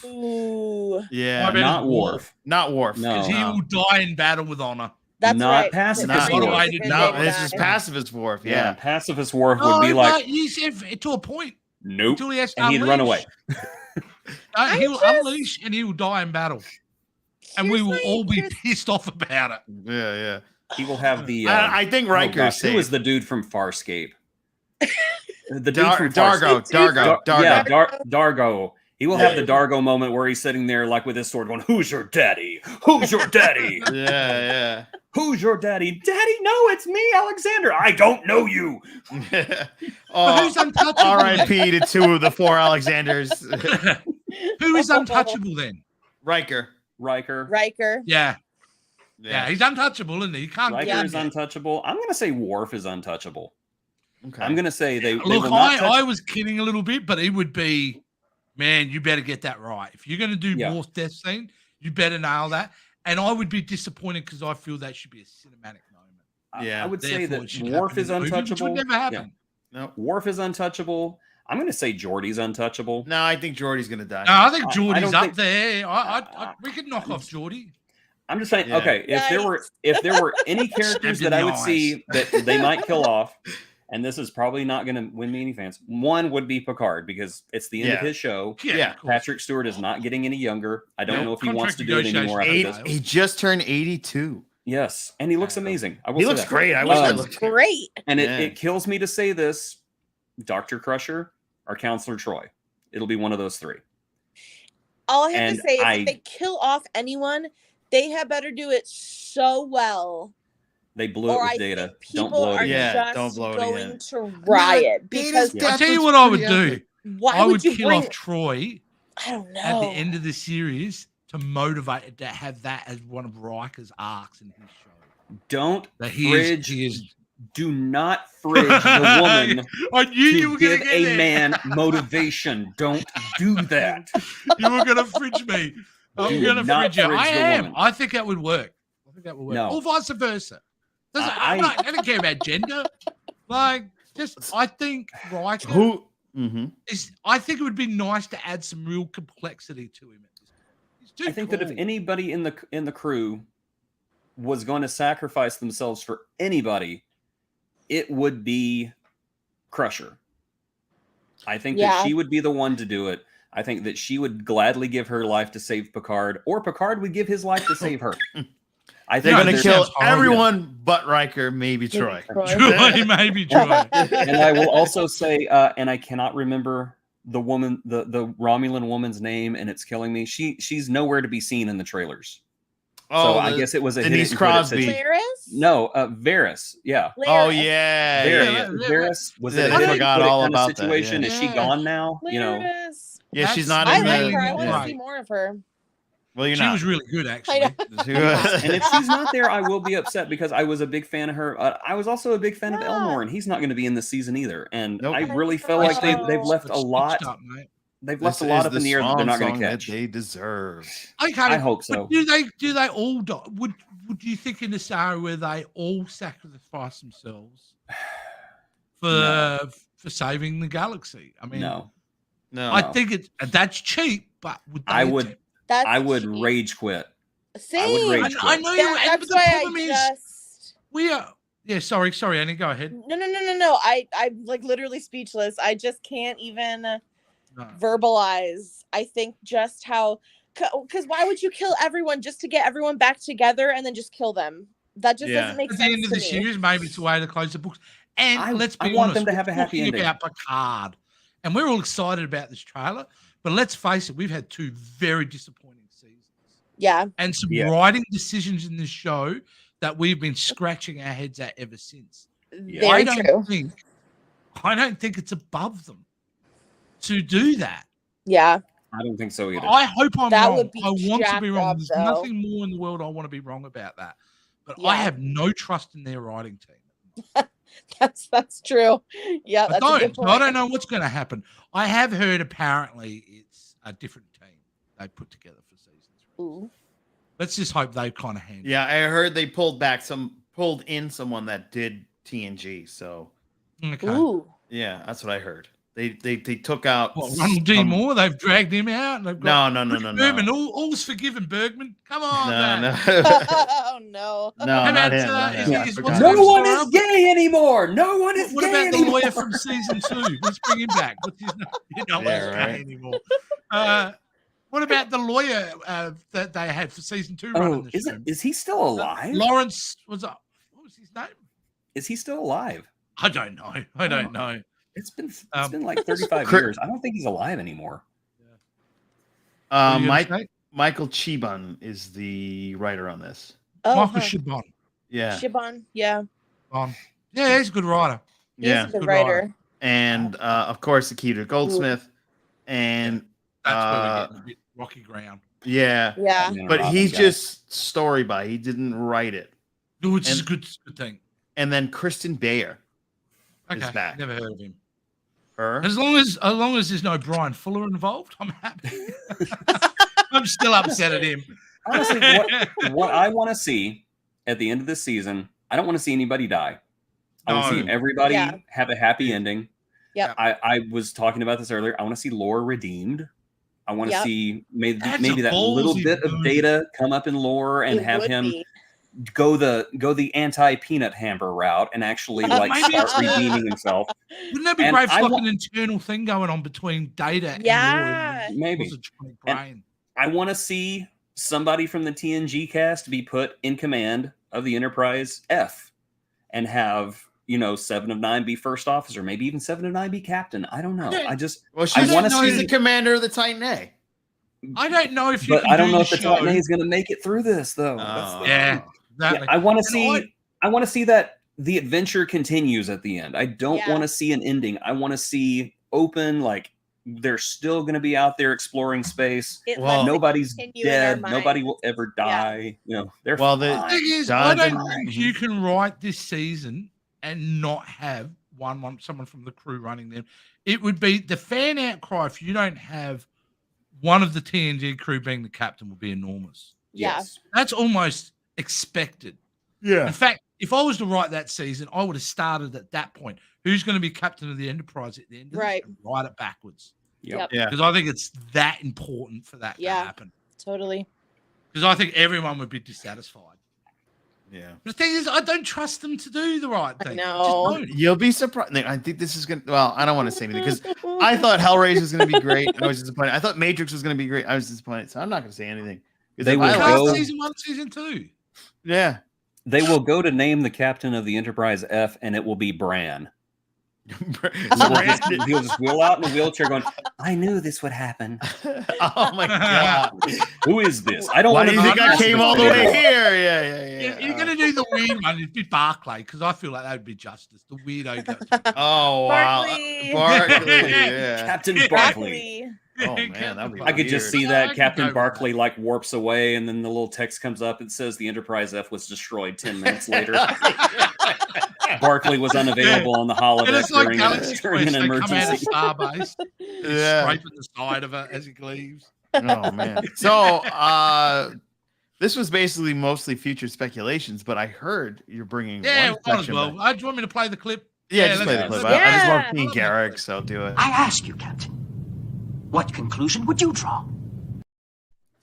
Ooh, yeah, I bet Not it's Worf. Worf. not Worf. No. Because he will die in battle with honor. that's Not right. pacifist It's a Worf. good No, way to it's just die. pacifist Worf. Yeah, Yeah. pacifist Worf No, would be like, but he's to a point. nope, Until he has to and he'd run unleash. away. He will just- unleash and he will die in battle. And we Here's will my- all be here's- pissed off about it. Yeah. He will have the. I think oh Riker's gosh, who safe. was the dude from Farscape? The dude from Dargo. Farscape. Dargo. Yeah, Dargo. He will have the Dargo moment where he's sitting there like with his sword going, "Who's your daddy? Who's your daddy? Yeah. Who's your daddy? Daddy, no, it's me, Alexander. I don't know you." But Oh, who's untouchable? R.I.P. to 2 of the 4 Alexanders. Who is untouchable then? Riker. Riker. Yeah, he's untouchable, isn't he? He can't. Riker get is him. untouchable. I'm going to say Worf is untouchable. Okay. I'm going to say they Look, will not touch. I was kidding a little bit, but it would be, man, you better get that right. If you're going to do Yeah. Worf's death scene, you better nail that. And I would be disappointed because I feel that should be a cinematic moment. Yeah. I would say Therefore, that it should Worf happen is in the movie, which untouchable. would never happen. No. Worf is untouchable. I'm going to say Geordi's untouchable. No, I think Geordi's gonna die. No, I think I Geordie's don't up think- there. We could knock off Geordie. I'm just saying, Yeah. okay, if there were any characters that I would see that they might kill off, and this is probably not going to win me any fans. One would be Picard because it's the end of Yeah. his show. Yeah. of course. Patrick Stewart is not getting any younger. I don't Nope. know if he wants to do it Contract anymore after negotiations. this. He just turned 82. Yes, and he looks amazing. I will He say looks that. great. I wish I Um, looked Great. And Yeah. it kills me to say this, Dr. Crusher or Counselor Troy. It'll be one of those three. All I have And to say is I- if they kill off anyone, they had better do it so well. They blew it Or with I Data. think Don't people blow it are again. Yeah, just don't blow it going again. to riot Data's because death I'll tell you was what I would pretty do. epic. why I would would you kill bring? off Troy I don't know. at the end of the series to motivate it to have that as one of Riker's arcs in his show. Don't That he fridge. is. Do not fridge the woman I knew you to were going give to get a there. man motivation. Don't do that. You were going to fridge me. I'm Do going to not fridge you. fridge I the am. woman. I think that would work. I think that would work. No. Or vice versa. I- I don't care about gender. Like, just I think Riker Who? Mm-hmm. is. I think it would be nice to add some real complexity to him. At this point. He's too I think that if cool. anybody in the crew was going to sacrifice themselves for anybody, it would be Crusher. I think that Yeah. she would be the one to do it. I think that she would gladly give her life to save Picard, or Picard would give his life to save her. I They're think gonna there's- kill sounds horrible. everyone but Riker, maybe Troy. Troy, maybe Troy. And I will also say, and I cannot remember the woman, the Romulan woman's name, and it's killing me. She's nowhere to be seen in the trailers. So I guess it was a hit Denise it and quit it Crosby. situation. Laris? No, Varys. Yeah. Oh Laris. yeah, Varys, yeah. Varys was Yeah, it a I hit it forgot and quit it all kind of about that, situation? yeah. Is she Yeah. gone now? You know, Laris. Yeah, she's That's not I in like the. her. I want to Right. see more of her. Well, you're She not. was really good, I actually. know. and if she's not there, I will be upset because I was a big fan of her. I was also a big fan of Yeah. Elmore, and he's not going to be in this season either. And Nope. I really I feel like know. they've left a It's lot. stitched up, mate. They've This left a lot is up in the air that they're not going song to that catch. they deserve. Okay, I hope but so. Do they all die? Would you think in a scenario where they all sacrifice themselves for No. for saving the galaxy? I mean, No, No, I think that's cheap, but would they I would. attempt- That's I would cheap. rage quit. Same. rage I know you. That- But that's the why problem I is just. we are. Yeah, sorry, Annie. Go ahead. No. I'm like literally speechless. I just can't even No. verbalize. I think just how. Because why would you kill everyone just to get everyone back together and then just kill them? That just Yeah. doesn't make At sense the end of to the me. series, maybe it's a way to close the books. And I- let's I be want honest, them to we're have a happy talking ending. about Picard, and we're all excited about this trailer. But let's face it, we've had two very disappointing seasons. Yeah. And some Yeah. writing decisions in this show that we've been scratching our heads at ever since. Very true. I don't think it's above them to do that. Yeah. I don't think so either. I hope I'm That wrong. would be I want to be jacked wrong. up, There's though. nothing more in the world I want to be wrong about that. But I Yeah. have no trust in their writing team. That's true. Yeah, I that's a good don't. point. I don't know what's going to happen. I have heard apparently it's a different team they put together for season 3. Ooh. Let's just hope they kind of handle. Yeah, I heard they pulled in someone that did TNG. So Okay. Ooh. yeah, that's what I heard. They took out What, Ronald D. Moore? They've dragged him out. And they've got no. Bergman. All's forgiven, Bergman. Come on, man. No. Oh no. No, How not about, him. not him. is- I is- forgot. No what's one going is on? gay anymore. No one is What gay about the anymore. lawyer from season 2? Let's bring him back. What's his name? You know, Yeah, he's right. gay anymore. What about the lawyer that they had for season 2 running the show? Is he still alive? Lawrence what was his name? Is he still alive? I don't know. I don't know. It's been like 35 Cri- years. I don't think he's alive anymore. What are you gonna say? Michael Chibun is the writer on this. Oh, Michael huh. Chabon. Yeah, Shibon. Yeah. Yeah, he's a good writer. He's yeah, a good good writer. and of course Akita Goldsmith, and That's where we're getting a bit rocky ground. yeah, Yeah. And but Robin he's guy. just story by. He didn't write it. Which is a And- good thing. And then Kristen Bayer, Okay, is back. never heard of him. her. As long as there's no Brian Fuller involved, I'm happy. I'm still upset at him. Honestly, what I want to see at the end of this season, I don't want to see anybody die. I want to No. see everybody Yeah. have a happy ending. Yep. I was talking about this earlier. I want to see Lore redeemed. I want to Yep. see maybe That's maybe a that little ballsy bit of move. Data come up in Lore and It have would him be. go the anti-peanut hamper route and actually like Maybe start it's- redeeming himself. Wouldn't that be And great for I like want- an internal thing going on between Data and Yeah. Laura? Maybe. Was a joint And- brain. I want to see somebody from the TNG cast be put in command of the Enterprise F and have, 7 of 9 be first officer, maybe even 7 of 9 be captain. I don't know. Yeah. I just, Well, I she's, wanna she's see- the commander of the Titan A. I don't know if you but can I don't do know if the show. Titan A is going to make it through this, though. Oh. Yeah, Yeah, exactly. I want to And see. I want to see that the adventure continues at the end. I don't Yeah. want to see an ending. I want to see open, like they're still going to be out there exploring space. It Well, lets it Nobody's continue in our dead. Nobody minds. will ever Yeah. die. They're Well, the- fine. thing is, I Jonathan- don't think you can write this season and not have someone from the crew running them. It would be the fan outcry if you don't have one of the TNG crew being the captain would be enormous. Yeah. Yes. That's almost expected. Yeah. In fact, if I was to write that season, I would have started at that point. Who's going to be captain of the Enterprise at the end of Right. this? And write it backwards. Yep. Yeah. Because I think it's that important for that Yeah. to happen. Totally. Because I think everyone would be dissatisfied. Yeah. But the thing is, I don't trust them to do the right I thing. know. Just don't. You'll be surprised. I think this is gonna. Well, I don't want to say anything because I thought Hellraiser was gonna be great, and I was disappointed. I thought Matrix was gonna be great. I was disappointed, so I'm not gonna say anything. 'Cause They if will I Cast go- liked- season 1, season 2. Yeah. They will go to name the captain of the Enterprise F, and it will be Bran. He'll just wheel out in a wheelchair, going, "I knew this would happen. Oh my god! Who is this? I don't Why want do to you think I came all the way here? Yeah. You're going to do the weird one. It'd be Barclay, because I feel like that would be justice. The weirdo goes. Oh wow, Barkley. Barkley. Yeah. Captain Barkley." Exactly. Oh man, that'd be I could just weird. see I that could Captain go with Barkley that. like warps away, and then the little text comes up and says the Enterprise F was destroyed 10 minutes later. Barkley was unavailable on the And holodeck it's like during, Galaxy during Quest. an They come out of emergency. Starbase, Yeah. scraping the side of it as he leaves. Oh man. So this was basically mostly future speculations, but I heard you're bringing Yeah, one might as section well. back. Do you want me to play the clip? Yeah, Yeah, just play the let's- clip. let's- I just love Yeah. seeing Garrick, so do it. I ask you, Captain, what conclusion would you draw?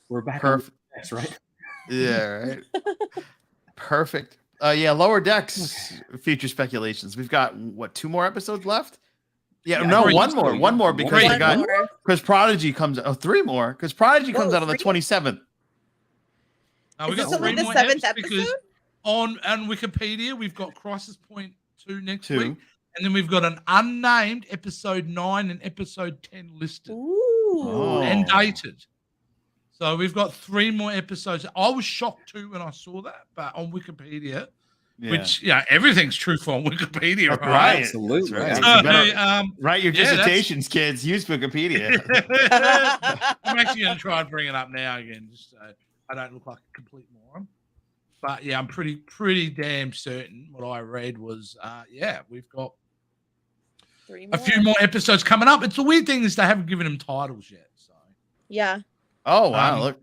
We're back Perfect. on Decks, right? Yeah, right. Perfect. Yeah, Lower Decks future speculations. We've got what, 2 more episodes left? Yeah, Yeah, no, three. one more because Three. we One got more. because Prodigy comes. Oh, 3 more because Prodigy comes Whoa, out on the 3? 27th. No, we Is got this only 3 the more 7th eps because episode? on Wikipedia we've got Crisis Point 2 next 2. week, and then we've got an unnamed episode 9 and episode 10 listed Ooh. Oh. and dated. So we've got 3 more episodes. I was shocked too when I saw that, but on Wikipedia, which everything's truthful on Wikipedia, right? Absolutely. That's right. So, You better write your dissertations, kids. Use Wikipedia. I'm actually going to try and bring it up now again, just so I don't look like a complete moron. But yeah, I'm pretty damn certain what I read was, we've got 3 a more. few more episodes coming up. It's the weird thing is they haven't given them titles yet. So Yeah. Oh wow! Look,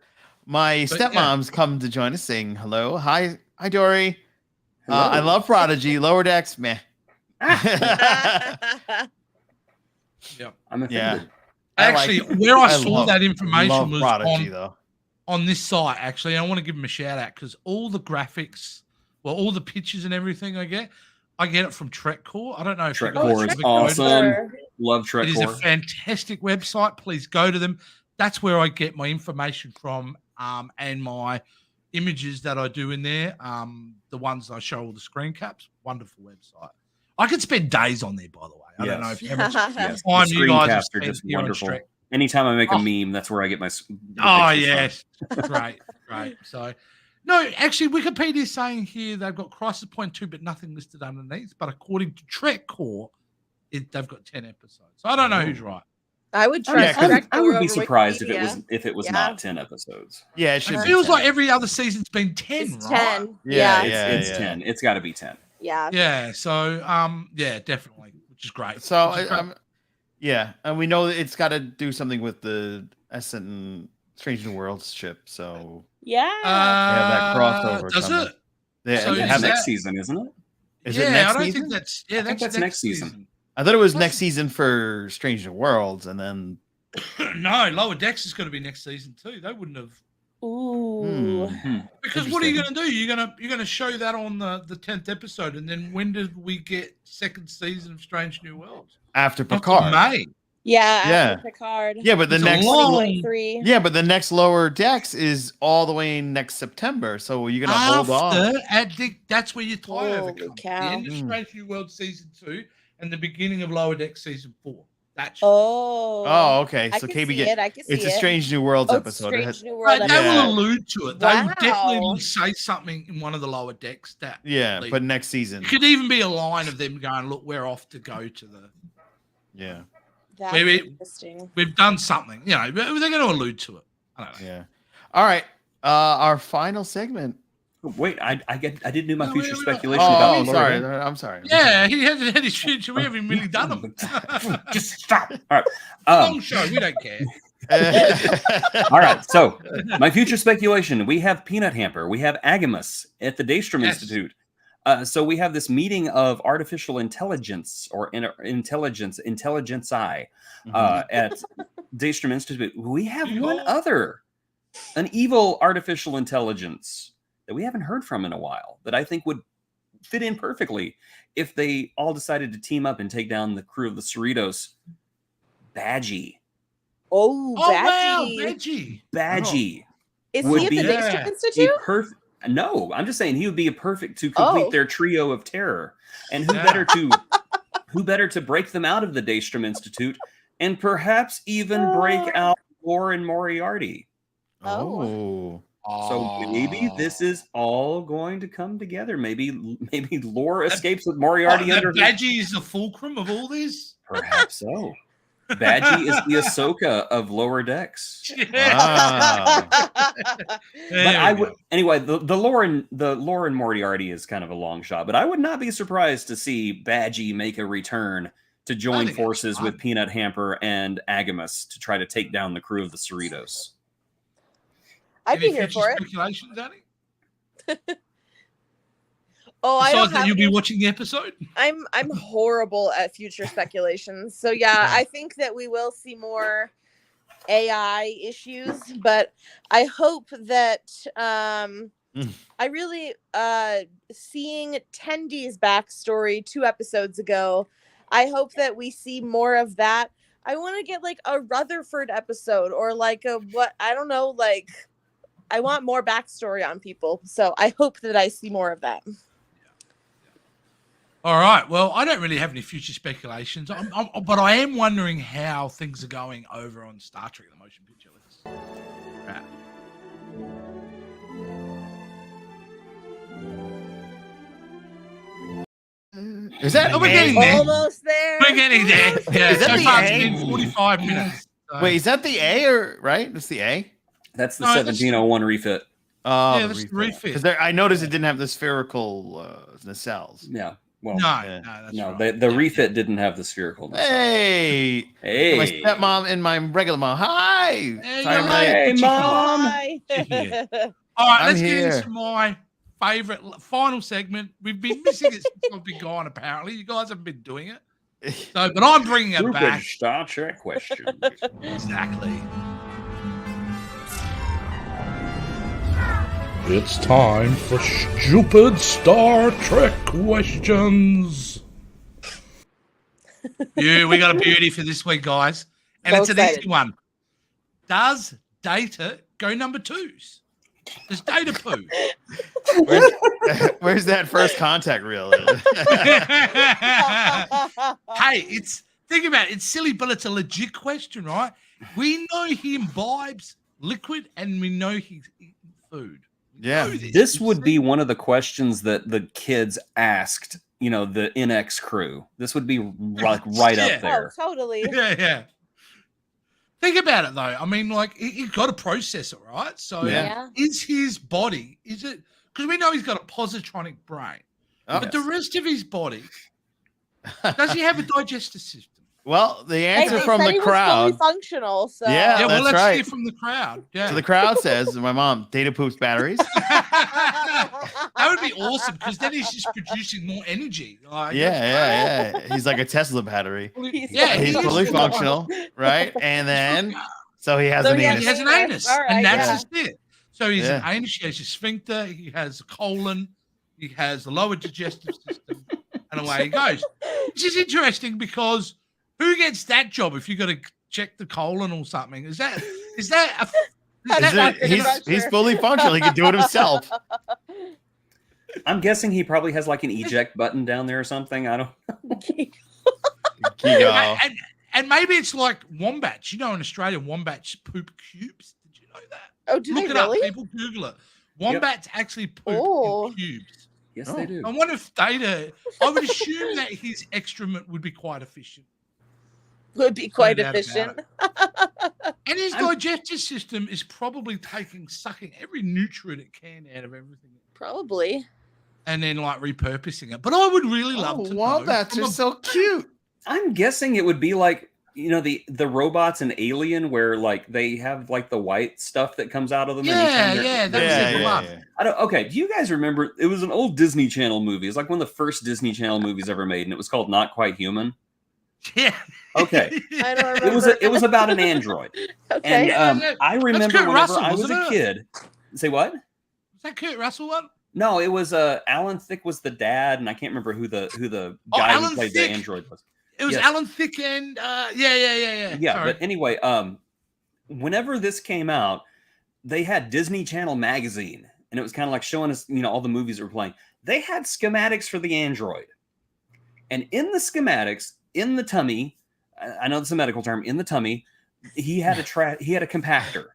my but stepmom's come to join us, saying hello. Hi, Dory. I love Prodigy. Lower Decks, meh. yeah, I'm offended. Yeah. actually, where I saw that information love was Prodigy, though. on this site. Actually, I want to give them a shout out because all the graphics, all the pictures and everything I get it from Trek Core. I don't know if Trek you guys Core is ever go to awesome. Love Trek It is Core. a fantastic website. Please go to them. That's where I get my information from, and my images that I do in there. The ones I show all the screen caps. Wonderful website. I could spend days on there, by the way. I don't know if how much time The you guys have screen caps are spent just here on wonderful. Trek. Anytime I make a meme, that's where I get my. Yes, great. So, no, actually, Wikipedia is saying here they've got Crisis Point 2, but nothing listed underneath. But according to Trek Core, they've got 10 episodes. So I don't know who's right. I would trust Trek I Core would be over surprised Wikipedia. if it was not 10 episodes. Yeah, it should. It be feels 10. like every other season's been 10, It's right? 10. It's 10. It's got to be 10. Yeah. Yeah. So, definitely, which is great. So, and we know that it's got to do something with the Ascent and Strange New Worlds ship. So Yeah. they have that crossover. Does coming. it? They, So they is have that- Next season, isn't it? Is it next I don't season? think that's. I think that's next season. I thought it was next season for Strange New Worlds, and then No, Lower Decks is going to be next season too. They wouldn't have. Ooh. Because what are you going to do? You're going to show that on the 10th episode, and then when did we get second season of Strange New Worlds? after Not till Picard. May. Yeah. Yeah. After Picard. Yeah, but the It's a next long- 2023. Yeah, but the next Lower Decks is all the way next September. So you're gonna hold on. That's where your tie over Holy comes. The cow. end of Strange New World season 2 and the beginning of Lower Deck season 4. That's Oh, okay. I So can KB see get it. I can see it's a it. Strange New Worlds Oh, it's episode. It has- Strange New World. They episode. will allude to it. They would Wow. definitely say something in one of the Lower Decks that yeah, lead. but next season. It could even be a line of them going, "Look, we're off to go to the. Yeah. That's Maybe- interesting. We've done something." You know, they're going to allude to it. I don't know. Yeah. All right. Our final segment. Wait, I didn't do my No, future wait, speculation Oh, about Lower sorry. Decks. I'm sorry. Yeah, he hasn't had his future. We haven't really done them. Just stop. All right. Long show. We don't care. All right. So, my future speculation: we have Peanut Hamper, we have Agamus at the Daystrom Yes. Institute. So we have this meeting of artificial intelligence or intelligence I at Daystrom Institute. We have one other, an evil artificial intelligence that we haven't heard from in a while that I think would fit in perfectly if they all decided to team up and take down the crew of the Cerritos. Badgie. Oh, Wow, Badgie. Veggie. Is would he at the be- Daystrom Yeah. Institute? Perfect. No, I'm just saying he would be a perfect to complete Oh. their trio of terror. And who Yeah. better to break them out of the Daystrom Institute and perhaps even break out Lauren Moriarty. Oh. So maybe this is all going to come together. Maybe Laura escapes with Moriarty What, under the Badgie is the fulcrum of all this. Perhaps so. Badgie is the Ahsoka of Lower Decks. Wow. But I would anyway. The Lauren Moriarty is kind of a long shot, but I would not be surprised to see Badgie make a return to join think forces that's with fine. Peanut Hamper and Agamus to try to take down the crew of the Cerritos. I'd be Any here future for it. speculation, Danny? Oh, I Besides don't that, have you'll be any- watching the episode. I'm horrible at future speculations. So yeah, I think that we will see more AI issues, but I hope that I really seeing Tendy's backstory 2 episodes ago. I hope that we see more of that. I want to get like a Rutherford episode or like a what I don't know, like I want more backstory on people. So I hope that I see more of that. All right. Well, I don't really have any future speculations, but I am wondering how things are going over on Star Trek: The Motion Picture. Right. Is that Oh, we're getting there. Almost there. We're getting there. Yeah, Is that so the far it's A? been 45 minutes. So. Wait, is that the A or right? It's the A. That's the No, that's- 1701 refit. Oh, Yeah, the that's the refit. refit. Because I noticed it didn't have the spherical nacelles. Yeah. Well, No, Yeah. that's no, right. the refit didn't have the spherical. Hey, Hey. my stepmom and my regular mom. Hi. Hey, Sorry, you're mate. Hey, Mom. Hi. Yeah. All right, I'm let's here. get into my favorite final segment. We've been missing it since I've been gone, apparently. You guys haven't been doing it. So, but I'm bringing it Stupid back. Star Trek question. Exactly. It's time for stupid Star Trek questions. Yeah, we got a beauty for this week, guys. And So it's an excited. easy one. Does Data go number 2s? Does Data poo? Where's that first contact reel? Hey, think about it. It's silly, but it's a legit question, right? We know he imbibes liquid and we know he's eating food. We Yeah. know This would be one of the questions that the kids asked, the NX crew. This would be like right Yeah. up there. Oh, totally. Yeah. Think about it though. I mean, like he got to process it, right? So Yeah. is his body, is it because we know he's got a positronic brain, Oh. but the rest of his body, does he have a digestive system? Well, the Hey, answer they from said the he was crowd. fully functional. So Yeah. Yeah, well, that's let's right. hear from the crowd. Yeah. So the crowd says, my mom, Data poops batteries. That would be awesome because then he's just producing more energy. Like, Yeah. He's like a Tesla battery. Yeah, He's he is fully full. functional, right? And then, so he has So an he has He anus. has an anus, All right, and that's yeah. just it. So he's an Yeah. anus, he has a sphincter, he has a colon, he has the lower digestive system, and away he goes. Which is interesting because who gets that job if you got to check the colon or something? Is that He's fully functional. He can do it himself. I'm guessing he probably has like an eject button down there or something. I don't. Gigo. and maybe it's like wombats. In Australia, wombats poop cubes. Did you know that? Oh, do Look they it up, really? people. Google it. Wombats actually poop Oh. in cubes. Yes, Oh. they do. I wonder if Data. I would assume that his excrement would be quite efficient, Would be quite No doubt efficient. and his digestive system is probably sucking every nutrient it can out of everything, Probably. and then like repurposing it. But I would really love to know. Wombats from are a- so cute. I'm guessing it would be like the robots in Alien where like they have like the white stuff that comes out of them. Yeah, and each time yeah, they're- that was it. Love. I don't. Okay, do you guys remember? It was an old Disney Channel movie. It's like one of the first Disney Channel movies ever made, and it was called Not Quite Human. Yeah. Okay, I don't remember. it was about an android, Okay. and Yeah, I remember Kurt whenever Russell, I was wasn't a it? kid. Say what? Was that Kurt Russell one? No, it was Alan Thicke was the dad, and I can't remember who the Oh, guy Alan who played Thicke. the android was. It was Yes. Alan Thicke and yeah. Yeah, Sorry. but anyway, whenever this came out, they had Disney Channel magazine, and it was kind of like showing us, all the movies that were playing. They had schematics for the android, and in the schematics, in the tummy, I know this is a medical term, in the tummy, he had a compactor.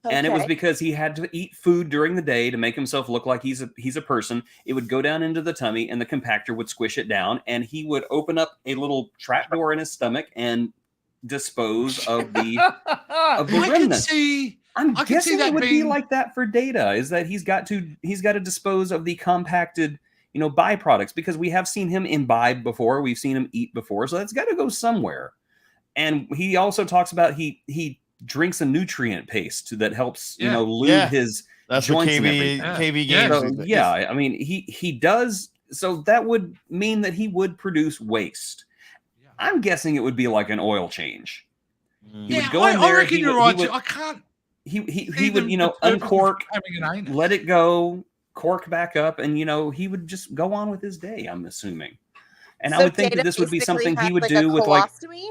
And it was Okay. because he had to eat food during the day to make himself look like he's a person. It would go down into the tummy, and the compactor would squish it down, and he would open up a little trap door in his stomach and dispose of the I could remnants. see. I'm I could see guessing that it would be being- like that for Data. Is that he's got to dispose of the compacted byproducts, because we have seen him imbibe before, we've seen him eat before, so that's got to go somewhere. And he also talks about he drinks a nutrient paste that helps Yeah. lube his That's what joints and KV everything. games. So, is. yeah, I mean he does. So that would mean that he would produce waste. Yeah. I'm guessing it would be like an oil change. He Yeah, would go in I there. reckon he you're would, right. He would, I can't. he see would the purpose of uncork, having an anus. let it go, cork back up, and he would just go on with his day. I'm assuming. And I So would think that Data this would be basically something he has, would like, a do with like colostomy?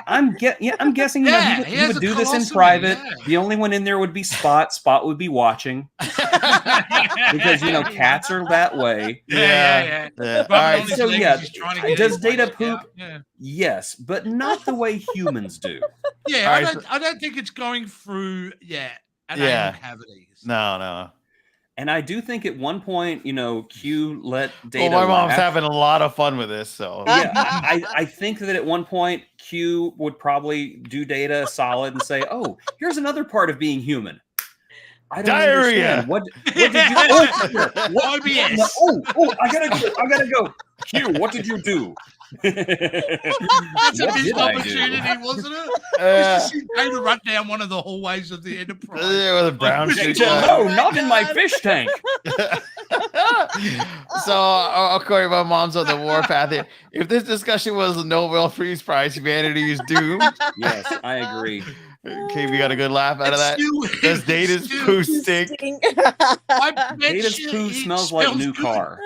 I'm guessing Yeah, he he has would a do this in colostomy, private. yeah. The only one in there would be Spot. Spot would be watching because cats are that way. Yeah. Yeah. Rubbing All right, on his so leg yeah, as he's trying to get does his Data waste poop? out. Yeah, Yes, but not the way humans do. yeah. All right, I don't think it's going through. Yeah, an Yeah. anal cavities. No. And I do think at one point, Q let Data. Well, my mom's laugh. having a lot of fun with this, so Yeah, I think that at one point Q would probably do Data solid and say, "Oh, here's another part of being human. I don't Diarrhea. understand. What did you? IBS. I gotta go. Q, what did you do? That's a What missed did I do? opportunity, wasn't it? Just to see Data run down one of the hallways of the Enterprise. with a brown suit. No, not in my fish tank. So, according to my mom's on the warpath here, if this discussion was a Nobel Peace Prize, humanity is doomed. Yes, I agree. Okay, we got a good laugh out of that. Does Data's poo stink? Data's poo smells like new car.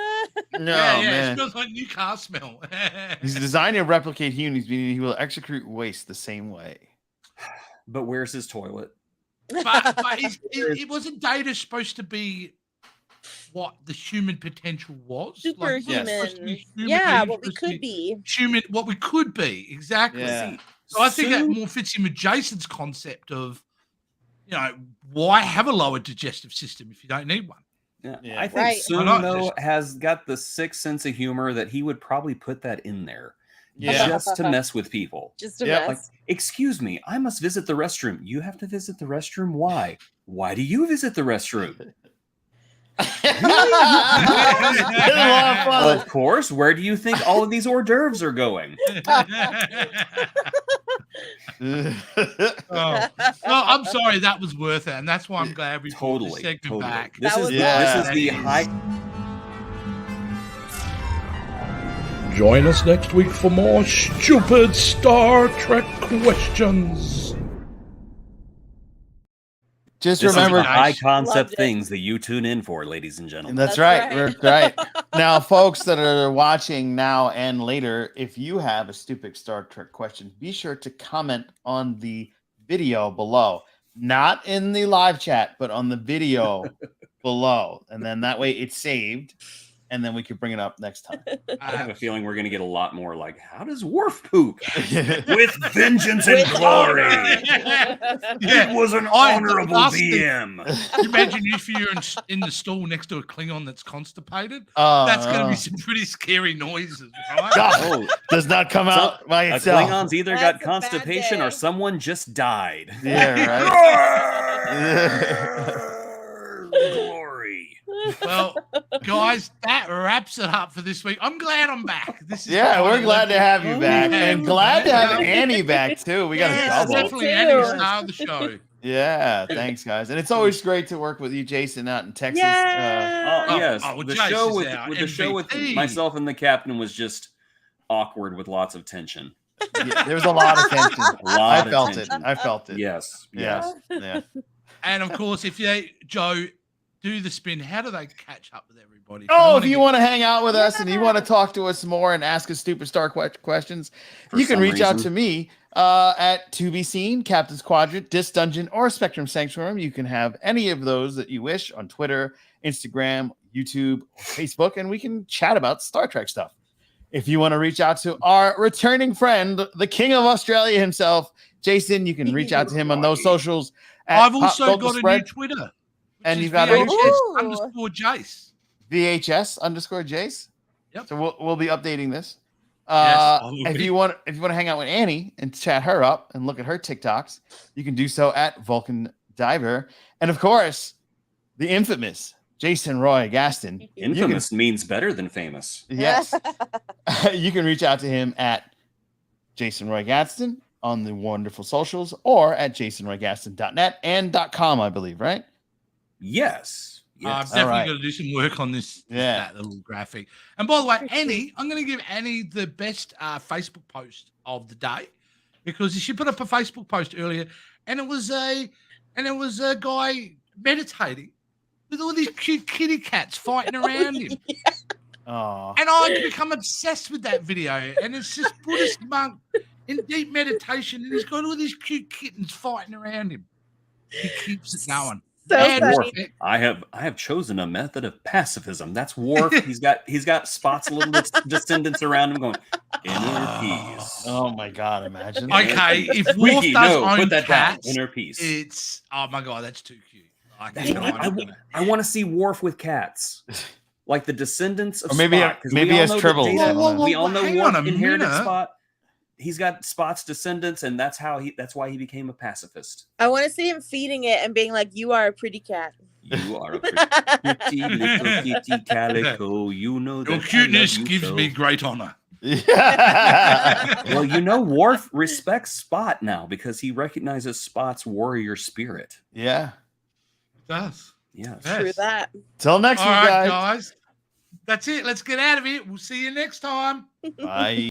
No, yeah, man. it smells like new car smell. He's designed to replicate humans, meaning he will excrete waste the same way. But where's his toilet? but it wasn't Data supposed to be what the human potential was? Superhuman. Yeah, what we could be. Human, what we could be, exactly. Yeah. So I think that more fits in with Jason's concept of, why have a lower digestive system if you don't need one? Yeah. I think Soon, though, has got the sixth sense of humor that he would probably put that in there. Just to mess with people. Just to mess. Like, excuse me, I must visit the restroom. You have to visit the restroom? Why? Why do you visit the restroom? Of course. Where do you think all of these hors d'oeuvres are going? Well, I'm sorry, that was worth it, and that's why I'm glad we brought this segment back. This is the high. Join us next week for more stupid Star Trek questions. Just This remember is the high concept things that you tune in for, ladies and gentlemen. That's right. That's right. Now, folks that are watching now and later, if you have a stupid Star Trek question, be sure to comment on the video below. Not in the live chat, but on the video below. And then that way it's saved. And then we can bring it up next time. I have a feeling we're going to get a lot more like, how does Worf poop? With vengeance and glory. It was an honorable DM. Imagine if you're in the stall next to a Klingon that's constipated. That's going to be some pretty scary noises, right? Does not come out by A itself. Klingon's either got constipation or someone just died. Yeah, right. Glory. Well, guys, that wraps it up for this week. I'm glad I'm back. We're glad to have you back, and glad to have Annie back too. We got a double. Definitely Annie star of the show. Yeah, thanks, guys, and it's always great to work with you, Jason, out in Texas. Yes, well, the Jace show is our with the show with MVP. myself and the captain was just awkward with lots of tension. Yeah, there was a lot of tension. I felt it. I felt it. Yes. Yeah. And of course, if Joe do the spin, how do they catch up with everybody? If you want to hang out with us and you want to talk to us more and ask us stupid star questions, you can reach out to me at To Be Seen, Captain's Quadrant, Dis Dungeon, or Spectrum Sanctuary. You can have any of those that you wish on Twitter, Instagram, YouTube, or Facebook, and we can chat about Star Trek stuff. If you want to reach out to our returning friend, the King of Australia himself, Jason, you can reach out to him on those socials. I've also got a new Twitter. And you've got VHS_Jace. VHS_Jace. Yep. So we'll be updating this. Yes, if you want to hang out with Annie and chat her up and look at her TikToks, you can do so at Vulcan Diver. And of course, the infamous Jason Roy Gaston. Infamous means better than famous. Yes. You can reach out to him at Jason Roy Gaston on the wonderful socials or at jasonroygaston.net and .com, I believe, right? Yes. I've definitely got to do some work on this, that little graphic. And by the way, Annie, I'm going to give Annie the best Facebook post of the day because she put up a Facebook post earlier, and it was a guy meditating with all these cute kitty cats fighting around him. Oh. And I become obsessed with that video, and it's just Buddhist monk in deep meditation, and he's got all these cute kittens fighting around him. He keeps it going. Worf, I have chosen a method of pacifism. That's Worf. He's got spots a little bit descendants around him going inner peace. Oh my god! Imagine. Okay, if Worf does own put that cats, down. Inner peace. It's oh my god, that's too cute. I That's what I want to see Worf with cats. Like the descendants of Or maybe Spock. 'cause maybe we all as know that tribbles. Data- I don't know. we all know hang on Worf a inherited minute. Spot. He's got Spot's descendants, and that's why he became a pacifist. I want to see him feeding it and being like, "You are a pretty cat." You are a pretty little kitty calico. You know that Your cuteness I love you gives so. me great honor. Well, Worf respects Spot now because he recognizes Spot's warrior spirit. Yeah. It does. Yes. True that. Till next All week, right, guys. guys. That's it. Let's get out of here. We'll see you next time. Bye.